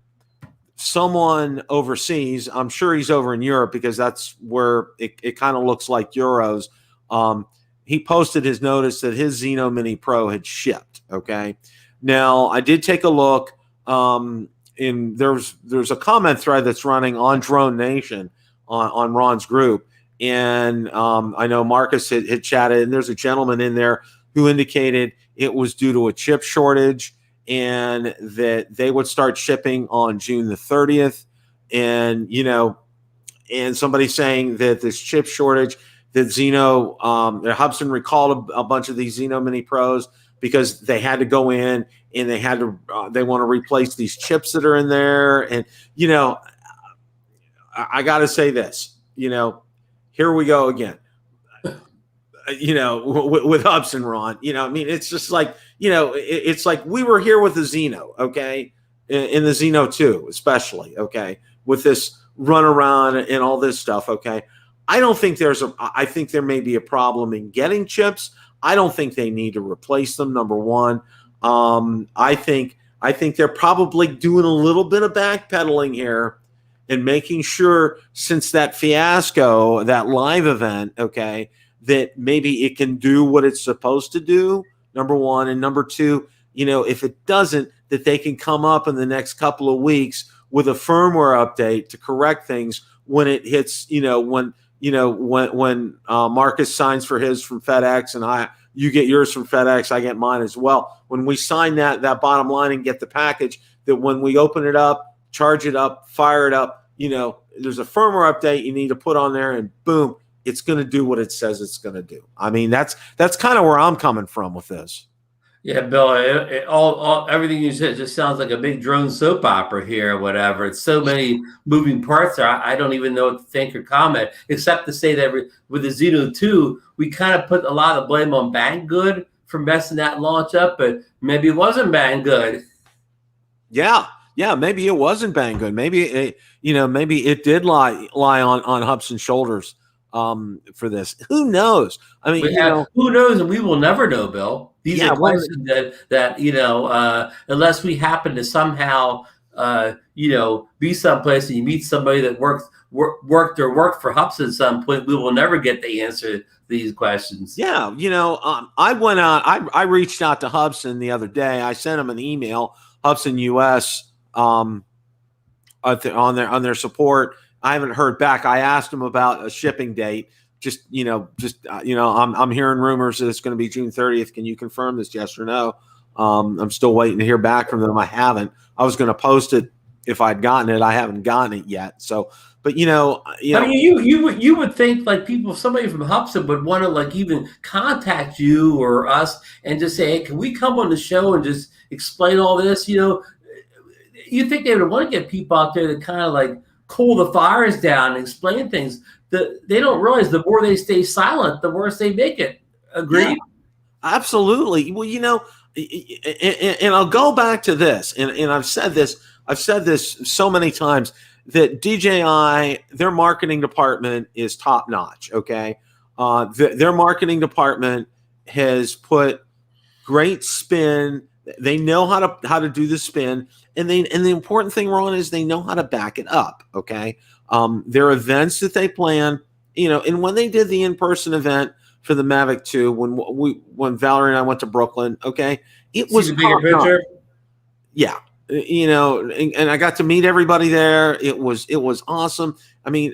someone overseas, I'm sure he's over in Europe because that's where it kind of looks like euros. He posted his notice that his Zino Mini Pro had shipped. Okay. Now I did take a look. And there's a comment thread that's running on Drone Nation on Ron's group. And I know Marcus had chatted, and there's a gentleman in there who indicated it was due to a chip shortage and that they would start shipping on June the 30th. And, and somebody saying that this chip shortage that Zino, Hubsan recalled a bunch of these Zino Mini Pros because they had to go in and they had to, they want to replace these chips that are in there. And, I got to say this, here we go again, with Hubsan, Ron, it's just like, it's like we were here with the Zino, okay, in the Zino 2, especially, okay, with this run around and all this stuff, okay. I don't think I think there may be a problem in getting chips. I don't think they need to replace them, number one. I think they're probably doing a little bit of backpedaling here and making sure, since that fiasco, that live event, okay, that maybe it can do what it's supposed to do, number one. And number two, if it doesn't, that they can come up in the next couple of weeks with a firmware update to correct things when it hits, when Marcus signs for his from FedEx and you get yours from FedEx, I get mine as well. When we sign that bottom line and get the package, that when we open it up, charge it up, fire it up, there's a firmware update you need to put on there, and boom, it's going to do what it says it's going to do. I mean, that's kind of where I'm coming from with this. Yeah, Bill, everything you said just sounds like a big drone soap opera here or whatever. It's so many moving parts there. I don't even know what to think or comment, except to say that with the Zino 2, we kind of put a lot of blame on Banggood for messing that launch up, but maybe it wasn't Banggood. Yeah, maybe it wasn't Banggood. Maybe maybe it did lie on Hubsan's shoulders for this. Who knows? I mean, who knows, and we will never know, Bill. These are questions that unless we happen to somehow be someplace and you meet somebody that worked for Hubsan at some point, we will never get the answer to these questions. Yeah, I went out. I reached out to Hubsan the other day. I sent him an email, Hubsan US, on their support. I haven't heard back. I asked him about a shipping date. I'm hearing rumors that it's going to be June 30th. Can you confirm this? Yes or no? I'm still waiting to hear back from them. I haven't. I was going to post it if I'd gotten it. I haven't gotten it yet. So, but I mean, you would think like somebody from Hubsan would want to like even contact you or us and just say, hey, can we come on the show and just explain all this? You think they would want to get people out there to kind of like cool the fires down and explain things. They don't realize the more they stay silent, the worse they make it. Agreed? Yeah, absolutely. Well, and I'll go back to this, and I've said this so many times, that DJI, their marketing department is top notch. Okay, their marketing department has put great spin. They know how to do the spin, and the important thing, Ron, is they know how to back it up. Okay. There are events that they plan, and when they did the in-person event for the Mavic 2, when Valerie and I went to Brooklyn, okay, it was a bigger picture. Yeah, and I got to meet everybody there. It was awesome. I mean,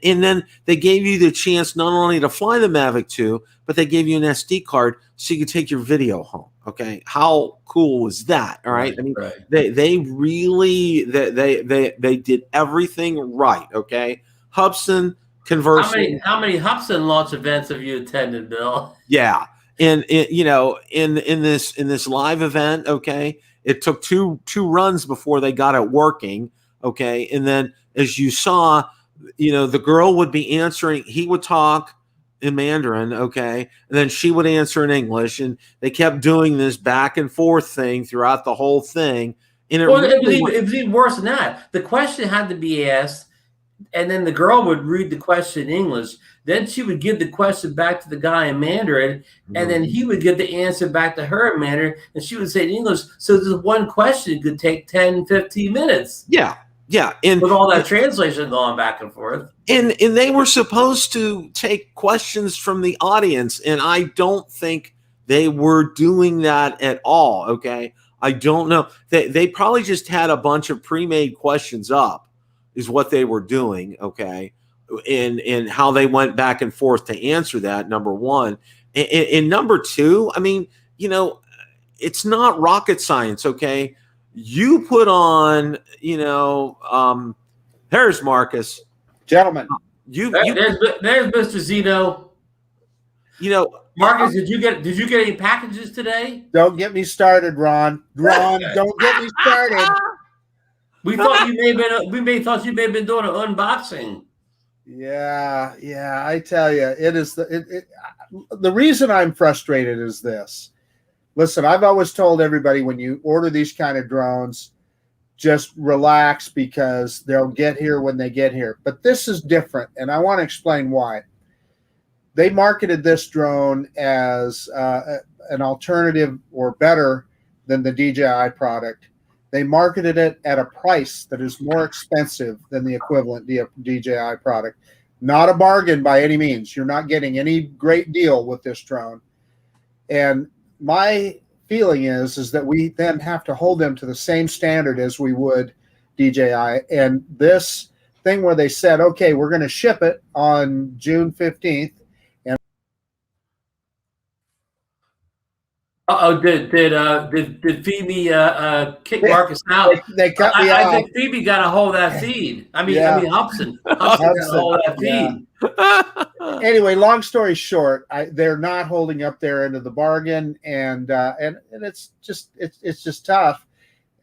and then they gave you the chance not only to fly the Mavic 2, but they gave you an SD card so you could take your video home. Okay, how cool was that? All right, I mean, they really they did everything right. Okay, Hubsan, conversely, how many Hubsan launch events have you attended, Bill? Yeah, and in this live event, okay, it took two runs before they got it working. Okay, and then as you saw, the girl would be answering. He would talk in Mandarin, okay, and then she would answer in English, and they kept doing this back and forth thing throughout the whole thing. And it was even worse than that. The question had to be asked, and then the girl would read the question in English. Then she would give the question back to the guy in Mandarin, and then he would give the answer back to her in Mandarin, and she would say it in English. So this one question could take 10, 15 minutes. Yeah. Yeah. And with all that translation going back and forth. And they were supposed to take questions from the audience, and I don't think they were doing that at all. Okay. I don't know. They probably just had a bunch of pre-made questions up, is what they were doing. Okay. And how they went back and forth to answer that, number one. And number two, I mean, you know, it's not rocket science. Okay. You put on, you know, there's Marcus. Gentlemen. There's Mr. Zino. You know, Marcus, did you get any packages today? Don't get me started, Ron. Ron, don't get me started. We thought you may have been doing an unboxing. Yeah, I tell you, it is the reason I'm frustrated is this. Listen, I've always told everybody, when you order these kind of drones, just relax, because they'll get here when they get here. But this is different, and I want to explain why. They marketed this drone as an alternative or better than the DJI product. They marketed it at a price that is more expensive than the equivalent DJI product. Not a bargain by any means. You're not getting any great deal with this drone. And my feeling is that we then have to hold them to the same standard as we would DJI. And this thing where they said, okay, we're going to ship it on June 15th. Did Fimi kick Marcus out? They cut me off. I think Fimi got a hold of that feed. I mean, Hubsan got a hold of that feed. Yeah. Anyway, long story short, they're not holding up their end of the bargain, and it's just tough.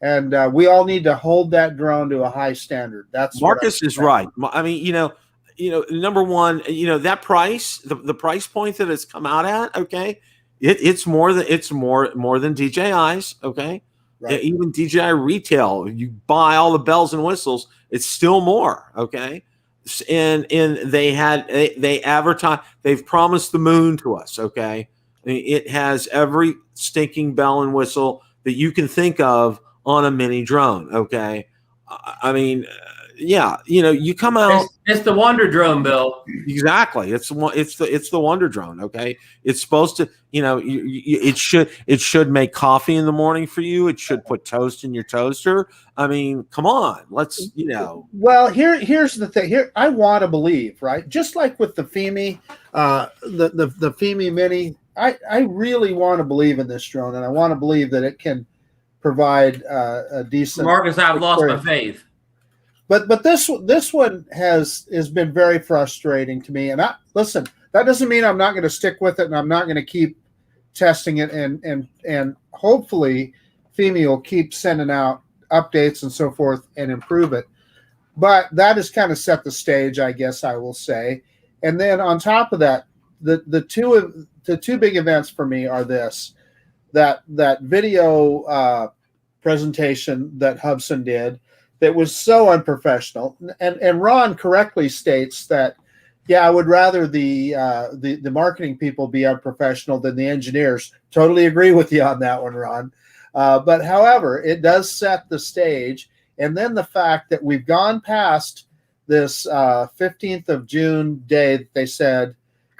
And we all need to hold that drone to a high standard. That's Marcus is right. I mean, you know, number one, you know, that price, the price point that it's come out at, okay. It's more than DJI's, okay? Right. Even DJI retail, you buy all the bells and whistles, it's still more, okay? And they advertise, they've promised the moon to us, okay? It has every stinking bell and whistle that you can think of on a mini drone, okay? I mean, yeah, you know, you come out. It's the Wonder Drone, Bill. Exactly. It's the Wonder Drone. Okay. It's supposed to, you know, it should make coffee in the morning for you. It should put toast in your toaster. I mean, come on. Let's, you know. Well, here's the thing. Here, I want to believe, right? Just like with the Fimi, the Fimi Mini, I really want to believe in this drone, and I want to believe that it can provide a decent. Marcus, I've lost my faith. But this one has been very frustrating to me. And listen, that doesn't mean I'm not going to stick with it, and I'm not going to keep testing it, and hopefully Fimi will keep sending out updates and so forth and improve it. But that has kind of set the stage, I guess I will say. And then on top of that, the two big events for me are that video presentation that Hubsan did. That was so unprofessional, and Ron correctly states that, yeah, I would rather the marketing people be unprofessional than the engineers. Totally agree with you on that one, Ron. But however, it does set the stage, and then the fact that we've gone past this 15th of June day that they said,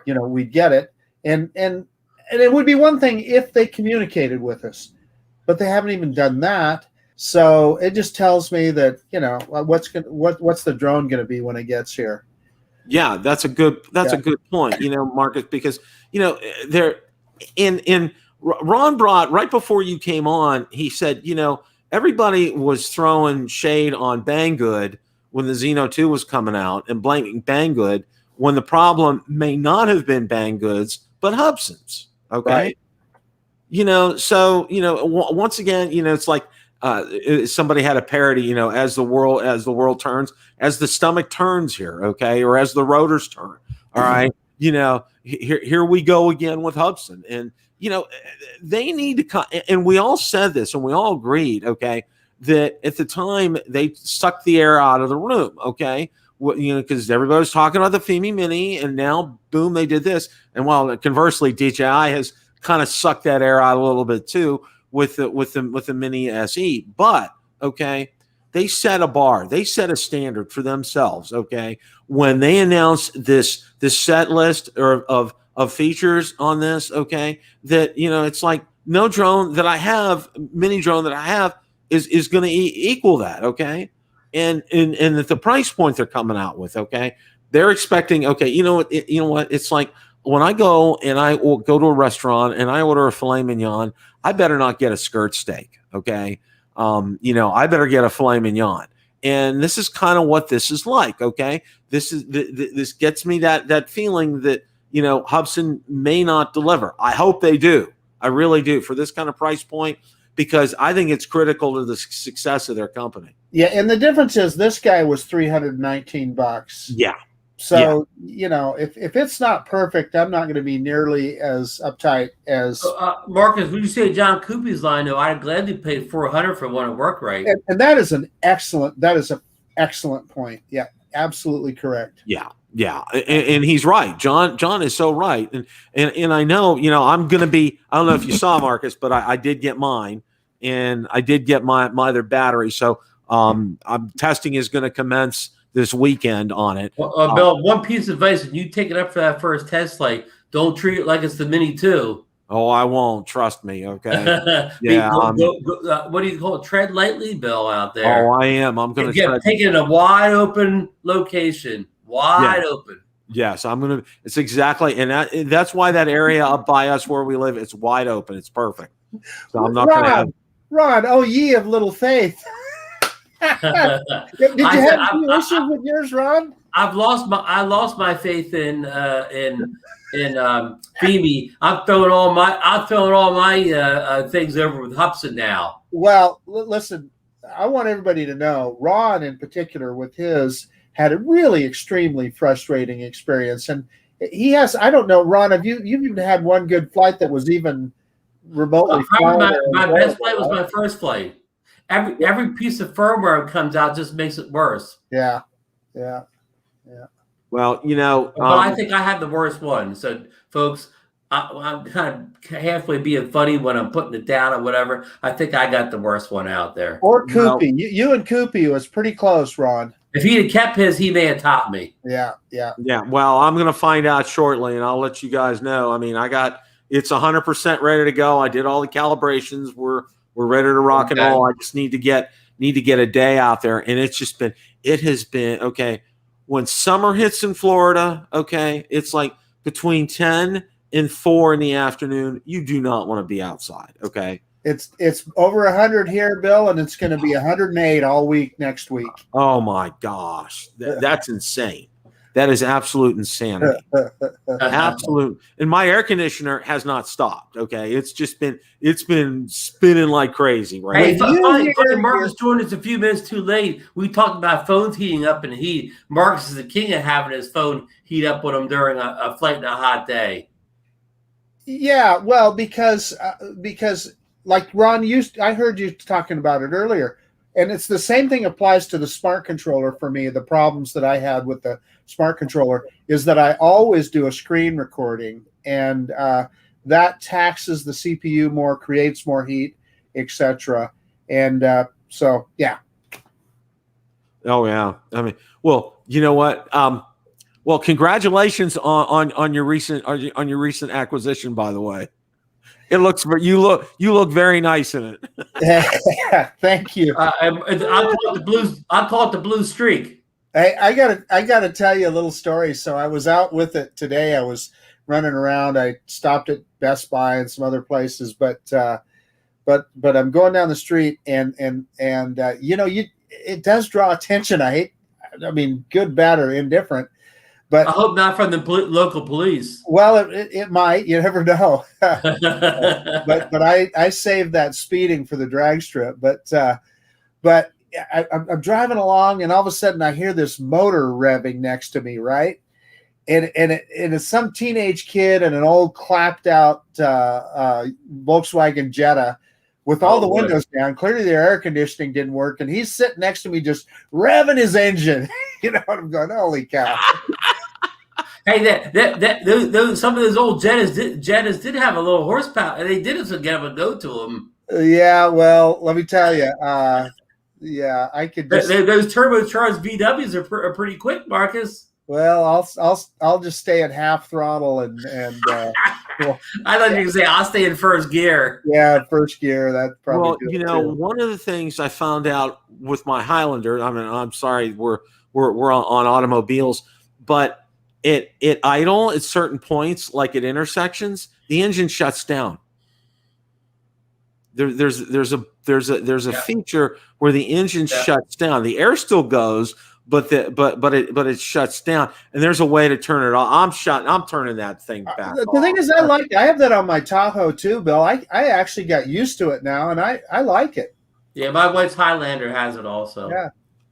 you know, we'd get it, and it would be one thing if they communicated with us, but they haven't even done that. So it just tells me that, you know, what's the drone going to be when it gets here? Yeah, that's a good point, you know, Marcus, because, you know, Ron brought, right before you came on, he said, you know, everybody was throwing shade on Banggood when the Zino 2 was coming out, and blaming Banggood when the problem may not have been Banggood's, but Hubsan's. Okay. Right. You know, so, you know, once again, you know, it's like, somebody had a parody, you know, as the world turns, as the stomach turns here, okay, or as the rotors turn. All right, you know, here we go again with Hubsan, and you know, they need to come. And we all said this, and we all agreed, okay, that at the time they sucked the air out of the room, okay. because everybody's talking about the Fimi Mini, and now boom, they did this. And while conversely, DJI has kind of sucked that air out a little bit too with the Mini SE. But okay, they set a bar, they set a standard for themselves. Okay, when they announced this set list of features on this, okay, that it's like no drone that I have, mini drone that I have is going to equal that. Okay. And at the price point they're coming out with, okay, they're expecting, okay, you know what? It's like when I go and I go to a restaurant and I order a filet mignon, I better not get a skirt steak, okay? I better get a filet mignon. And this is kind of what this is like, okay? This gets me that feeling that Hubsan may not deliver. I hope they do. I really do, for this kind of price point, because I think it's critical to the success of their company. Yeah, and the difference is this guy was $319. Yeah. So, if it's not perfect, I'm not going to be nearly as uptight as Marcus. Would you say John Coopy's line? though, I'd gladly pay $400 for one at work rate. And that is an excellent point. Yeah, absolutely correct. Yeah. Yeah, and he's right. John is so right, and I know I'm going to be. I don't know if you saw, Marcus, but I did get mine, and I did get my other battery. So I'm testing is going to commence this weekend on it. Well, Bill, one piece of advice: when you take it up for that first test flight, don't treat it like it's the Mini 2. Oh, I won't. Trust me. Okay. Yeah. What do you call it? Tread lightly, Bill, out there. Oh, I am. I'm going to take it in a wide open location. Wide open. Yes, I'm gonna. It's exactly, and that's why that area up by us where we live, it's wide open. It's perfect. So I'm not gonna have. Ron, oh ye of little faith. Did you have any issues with yours, Ron? I lost my faith in Fimi. I'm throwing all my things over with Hubsan now. Well, listen, I want everybody to know, Ron in particular with his had a really extremely frustrating experience. And he has, I don't know, Ron, you've even had one good flight that was even remotely my best flight was my first flight. Every piece of firmware that comes out just makes it worse. Yeah. Well, but I think I had the worst one. So folks, I'm kind of halfway being funny when I'm putting it down or whatever. I think I got the worst one out there. Or Koopy. You and Koopy was pretty close, Ron. If he had kept his, he may have topped me. Yeah. Well, I'm going to find out shortly, and I'll let you guys know. I mean, it's 100% ready to go. I did all the calibrations. We're ready to rock and roll. I just need to get a day out there, and it has been okay. When summer hits in Florida, okay, it's like between 10 and 4 in the afternoon. You do not want to be outside, okay? It's over 100 here, Bill, and it's going to be 108 all week next week. Oh my gosh, that's insane. That is absolute insanity. Absolute. And my air conditioner has not stopped. Okay, it's been spinning like crazy. Right? Hey, Marcus joined us a few minutes too late. We talked about phones heating up in the heat. Marcus is the king of having his phone heat up with him during a flight in a hot day. Yeah, well, because like Ron, I heard you talking about it earlier, and it's the same thing applies to the smart controller for me. The problems that I had with the smart controller is that I always do a screen recording, and that taxes the CPU more, creates more heat, etc. And so, yeah. Oh yeah. I mean, well, you know what? Well, congratulations on your recent acquisition. By the way, you look very nice in it. Yeah, thank you. I call it the blue streak. I gotta tell you a little story. So I was out with it today. I was running around. I stopped at Best Buy and some other places, but I'm going down the street and it does draw attention. I mean, good, bad, or indifferent. But I hope not from the local police. Well, it might. You never know. but I saved that speeding for the drag strip. But I'm driving along, and all of a sudden I hear this motor revving next to me, right? And it's some teenage kid and an old clapped out Volkswagen Jetta with all the windows down. Clearly, the air conditioning didn't work, and he's sitting next to me just revving his engine. You know, I'm going, holy cow. Hey, some of those old Jettas did have a little horsepower, and they did have a go to them. Yeah, well, let me tell you. Yeah, I could. Those turbocharged VWs are pretty quick, Marcus. Well, I'll just stay at half throttle and well, I thought you could say I'll stay in first gear. Yeah, first gear. That probably. Well, you know, one of the things I found out with my Highlander. I mean, I'm sorry, we're on automobiles, but it idle at certain points, like at intersections, the engine shuts down. There's a feature where the engine shuts down. The air still goes, but it shuts down, and there's a way to turn it off. I'm turning that thing back. The thing is, I have that on my Tahoe too, Bill. I actually got used to it now, and I like it. Yeah, my wife's Highlander has it also.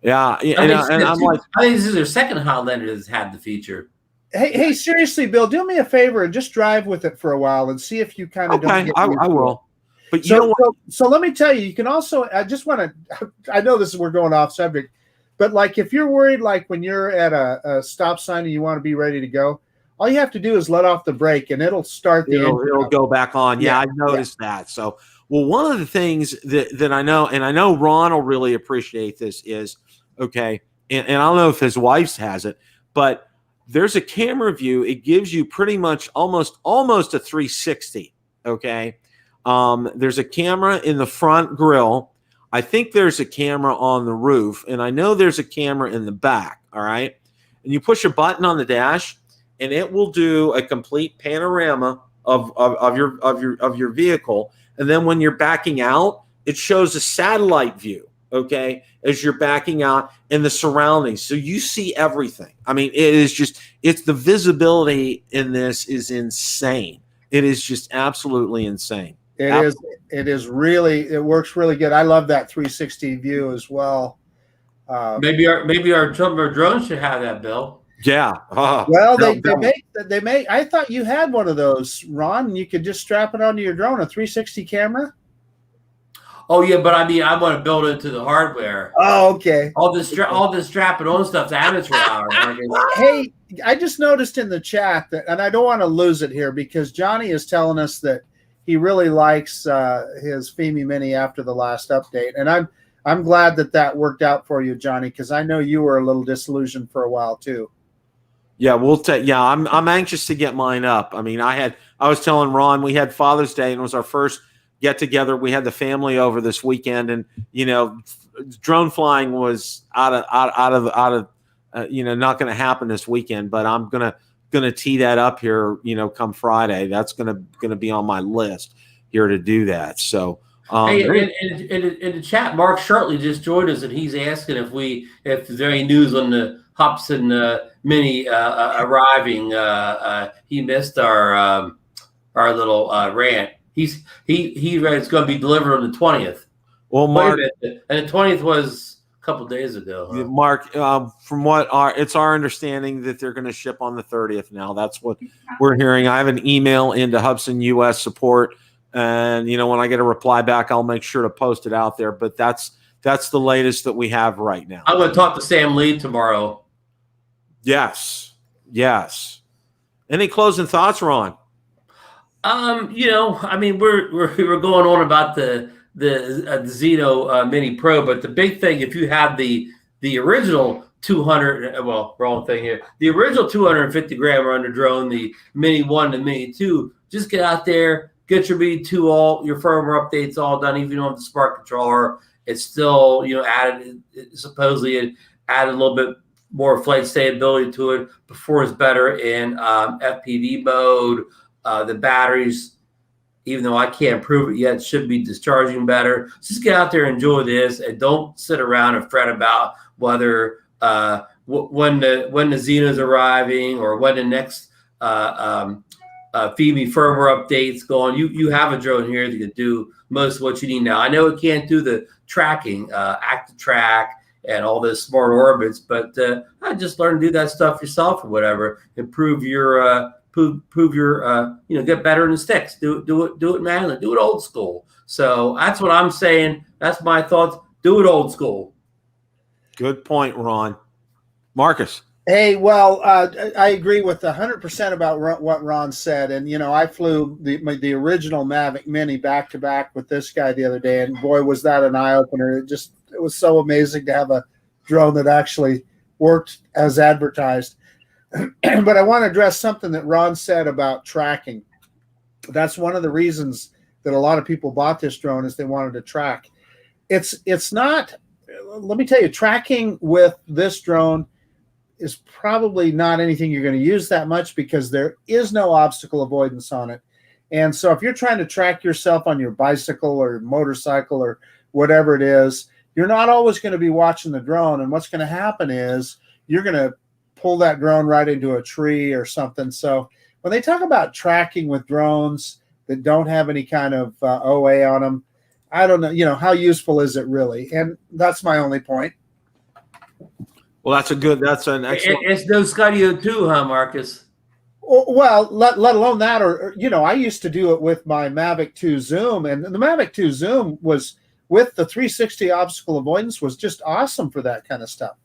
Yeah. I think this is their second Highlander that's had the feature. Hey, seriously, Bill, do me a favor and just drive with it for a while and see if you kind of don't get I will. But so let me tell you, you can also. I just want to. I know we're going off subject, but like if you're worried, like when you're at a stop sign and you want to be ready to go, all you have to do is let off the brake and it'll start the engine. It'll go back on. Yeah, I've noticed that. So, well, one of the things that I know, and I know Ron will really appreciate this, is okay. And I don't know if his wife's has it, but there's a camera view. It gives you pretty much almost a 360. Okay. There's a camera in the front grille. I think there's a camera on the roof, and I know there's a camera in the back. All right. And you push a button on the dash, and it will do a complete panorama of your vehicle. And then when you're backing out, it shows a satellite view. Okay, as you're backing out in the surroundings, so you see everything. I mean, it's the visibility in this is insane. It is just absolutely insane. It is really. It works really good. I love that 360 view as well. Maybe our drones should have that, Bill. Yeah. Well, they make. I thought you had one of those, Ron. You could just strap it onto your drone, a 360 camera. Oh yeah, but I mean, I want to build it to the hardware. Oh, okay. All this strap it on stuff's amateur hour. Hey, I just noticed in the chat that, and I don't want to lose it here because Johnny is telling us that he really likes his Fimi Mini after the last update, and I'm glad that worked out for you, Johnny, because I know you were a little disillusioned for a while too. Yeah, I'm anxious to get mine up. I mean, I was telling Ron we had Father's Day and it was our first get together. We had the family over this weekend, and drone flying was out of not going to happen this weekend. But I'm gonna tee that up here. Come Friday, that's gonna be on my list here to do that. So, hey, in the chat, Mark Shirtley just joined us, and he's asking if there's any news on the Hubsan Mini arriving. He missed our little rant. He's going to be delivered on the 20th. Well, Mark, and the 20th was a couple of days ago. Huh? Mark, from it's our understanding that they're going to ship on the 30th. Now that's what we're hearing. I have an email into Hubsan US support, and when I get a reply back, I'll make sure to post it out there. But that's the latest that we have right now. I'm going to talk to Sam Lee tomorrow. Yes. Any closing thoughts, Ron? I mean, we're going on about the Zino Mini Pro, but the big thing, if you have the original 200, well, wrong thing here, the original 250 gram under drone, the Mini 1 to Mini 2, just get out there, get your Mini 2 all your firmware updates all done. Even if you don't have the Spark controller, it's still supposedly it added a little bit more flight stability to it. Performs better in FPV mode. The batteries, even though I can't prove it yet, should be discharging better. Just get out there, enjoy this, and don't sit around and fret about whether when the Zeno's arriving or when the next Fimi firmware updates going. You have a drone here that can do most of what you need now. I know it can't do the tracking, active track, and all those smart orbits, but I just learn to do that stuff yourself or whatever. Improve your get better in the sticks. Do it manually. Do it old school. So that's what I'm saying. That's my thoughts. Do it old school. Good point, Ron. Marcus. Hey, well, I agree with 100% about what Ron said. And, you know, I flew the original Mavic Mini back to back with this guy the other day. And boy, was that an eye opener. It was so amazing to have a drone that actually worked as advertised. But I want to address something that Ron said about tracking. That's one of the reasons that a lot of people bought this drone, is they wanted to track. It's not, let me tell you, tracking with this drone is probably not anything you're going to use that much, because there is no obstacle avoidance on it. And so if you're trying to track yourself on your bicycle or motorcycle or whatever it is, you're not always going to be watching the drone. And what's going to happen is you're going to pull that drone right into a tree or something. So when they talk about tracking with drones that don't have any kind of OA on them, I don't know, you know, how useful is it really? And that's my only point. Well, that's an excellent. It's no Skydio too, huh, Marcus? Well, let alone that, or, you know, I used to do it with my Mavic 2 Zoom, and the Mavic 2 Zoom was, with the 360 obstacle avoidance, was just awesome for that kind of stuff.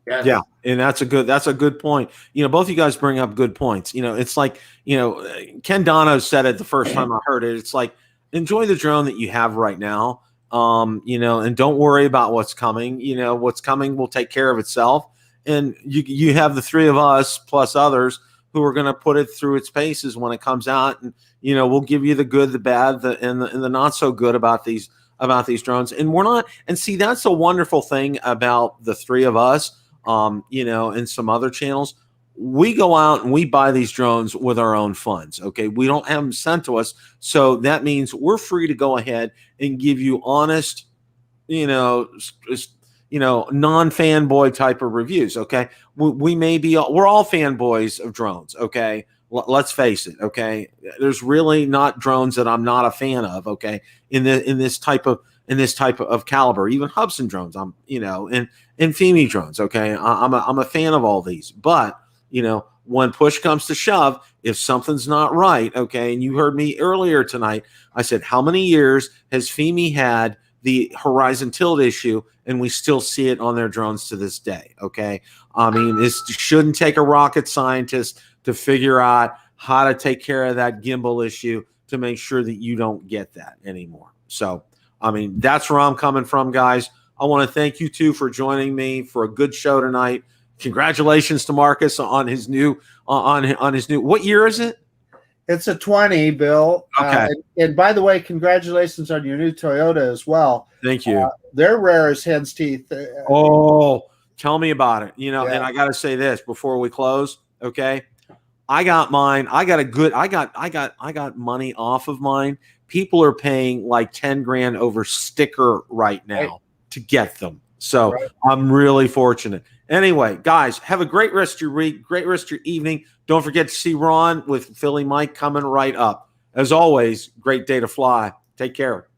Yes. Yeah, and that's a good point. You know, both of you guys bring up good points. You know, it's like, you know, Ken Dono said it the first time I heard it. It's like, enjoy the drone that you have right now. You know, and don't worry about what's coming. You know, what's coming will take care of itself. And you have the three of us plus others who are going to put it through its paces when it comes out. And, you know, we'll give you the good, the bad, and the not so good about these drones. And we're not, and see, that's a wonderful thing about the three of us, you know, and some other channels. We go out and we buy these drones with our own funds. Okay. We don't have them sent to us. So that means we're free to go ahead and give you honest, you know, non-fanboy type of reviews. Okay. We may be, we're all fanboys of drones. Okay. Let's face it. Okay. There's really not drones that I'm not a fan of. Okay. In this type of caliber, even Hubsan drones, I'm, you know, and Fimi drones. Okay. I'm a fan of all these, but, you know, when push comes to shove, if something's not right, okay, and you heard me earlier tonight, I said, how many years has Fimi had the horizon tilt issue, and we still see it on their drones to this day, okay? I mean, it shouldn't take a rocket scientist to figure out how to take care of that gimbal issue to make sure that you don't get that anymore. So, I mean, that's where I'm coming from, guys. I want to thank you two for joining me for a good show tonight. Congratulations to Marcus on his new on his new. What year is it? It's a 20, Bill. Okay. And by the way, congratulations on your new Toyota as well. Thank you. They're rare as hen's teeth. Oh, tell me about it. You know, Yeah. and I got to say this before we close. Okay, I got mine. I got money off of mine. People are paying like 10 grand over sticker right now to get them. So I'm really fortunate. Anyway, guys, have a great rest of your week, great rest of your evening. Don't forget to see Ron with Philly Mike coming right up. As always, great day to fly. Take care.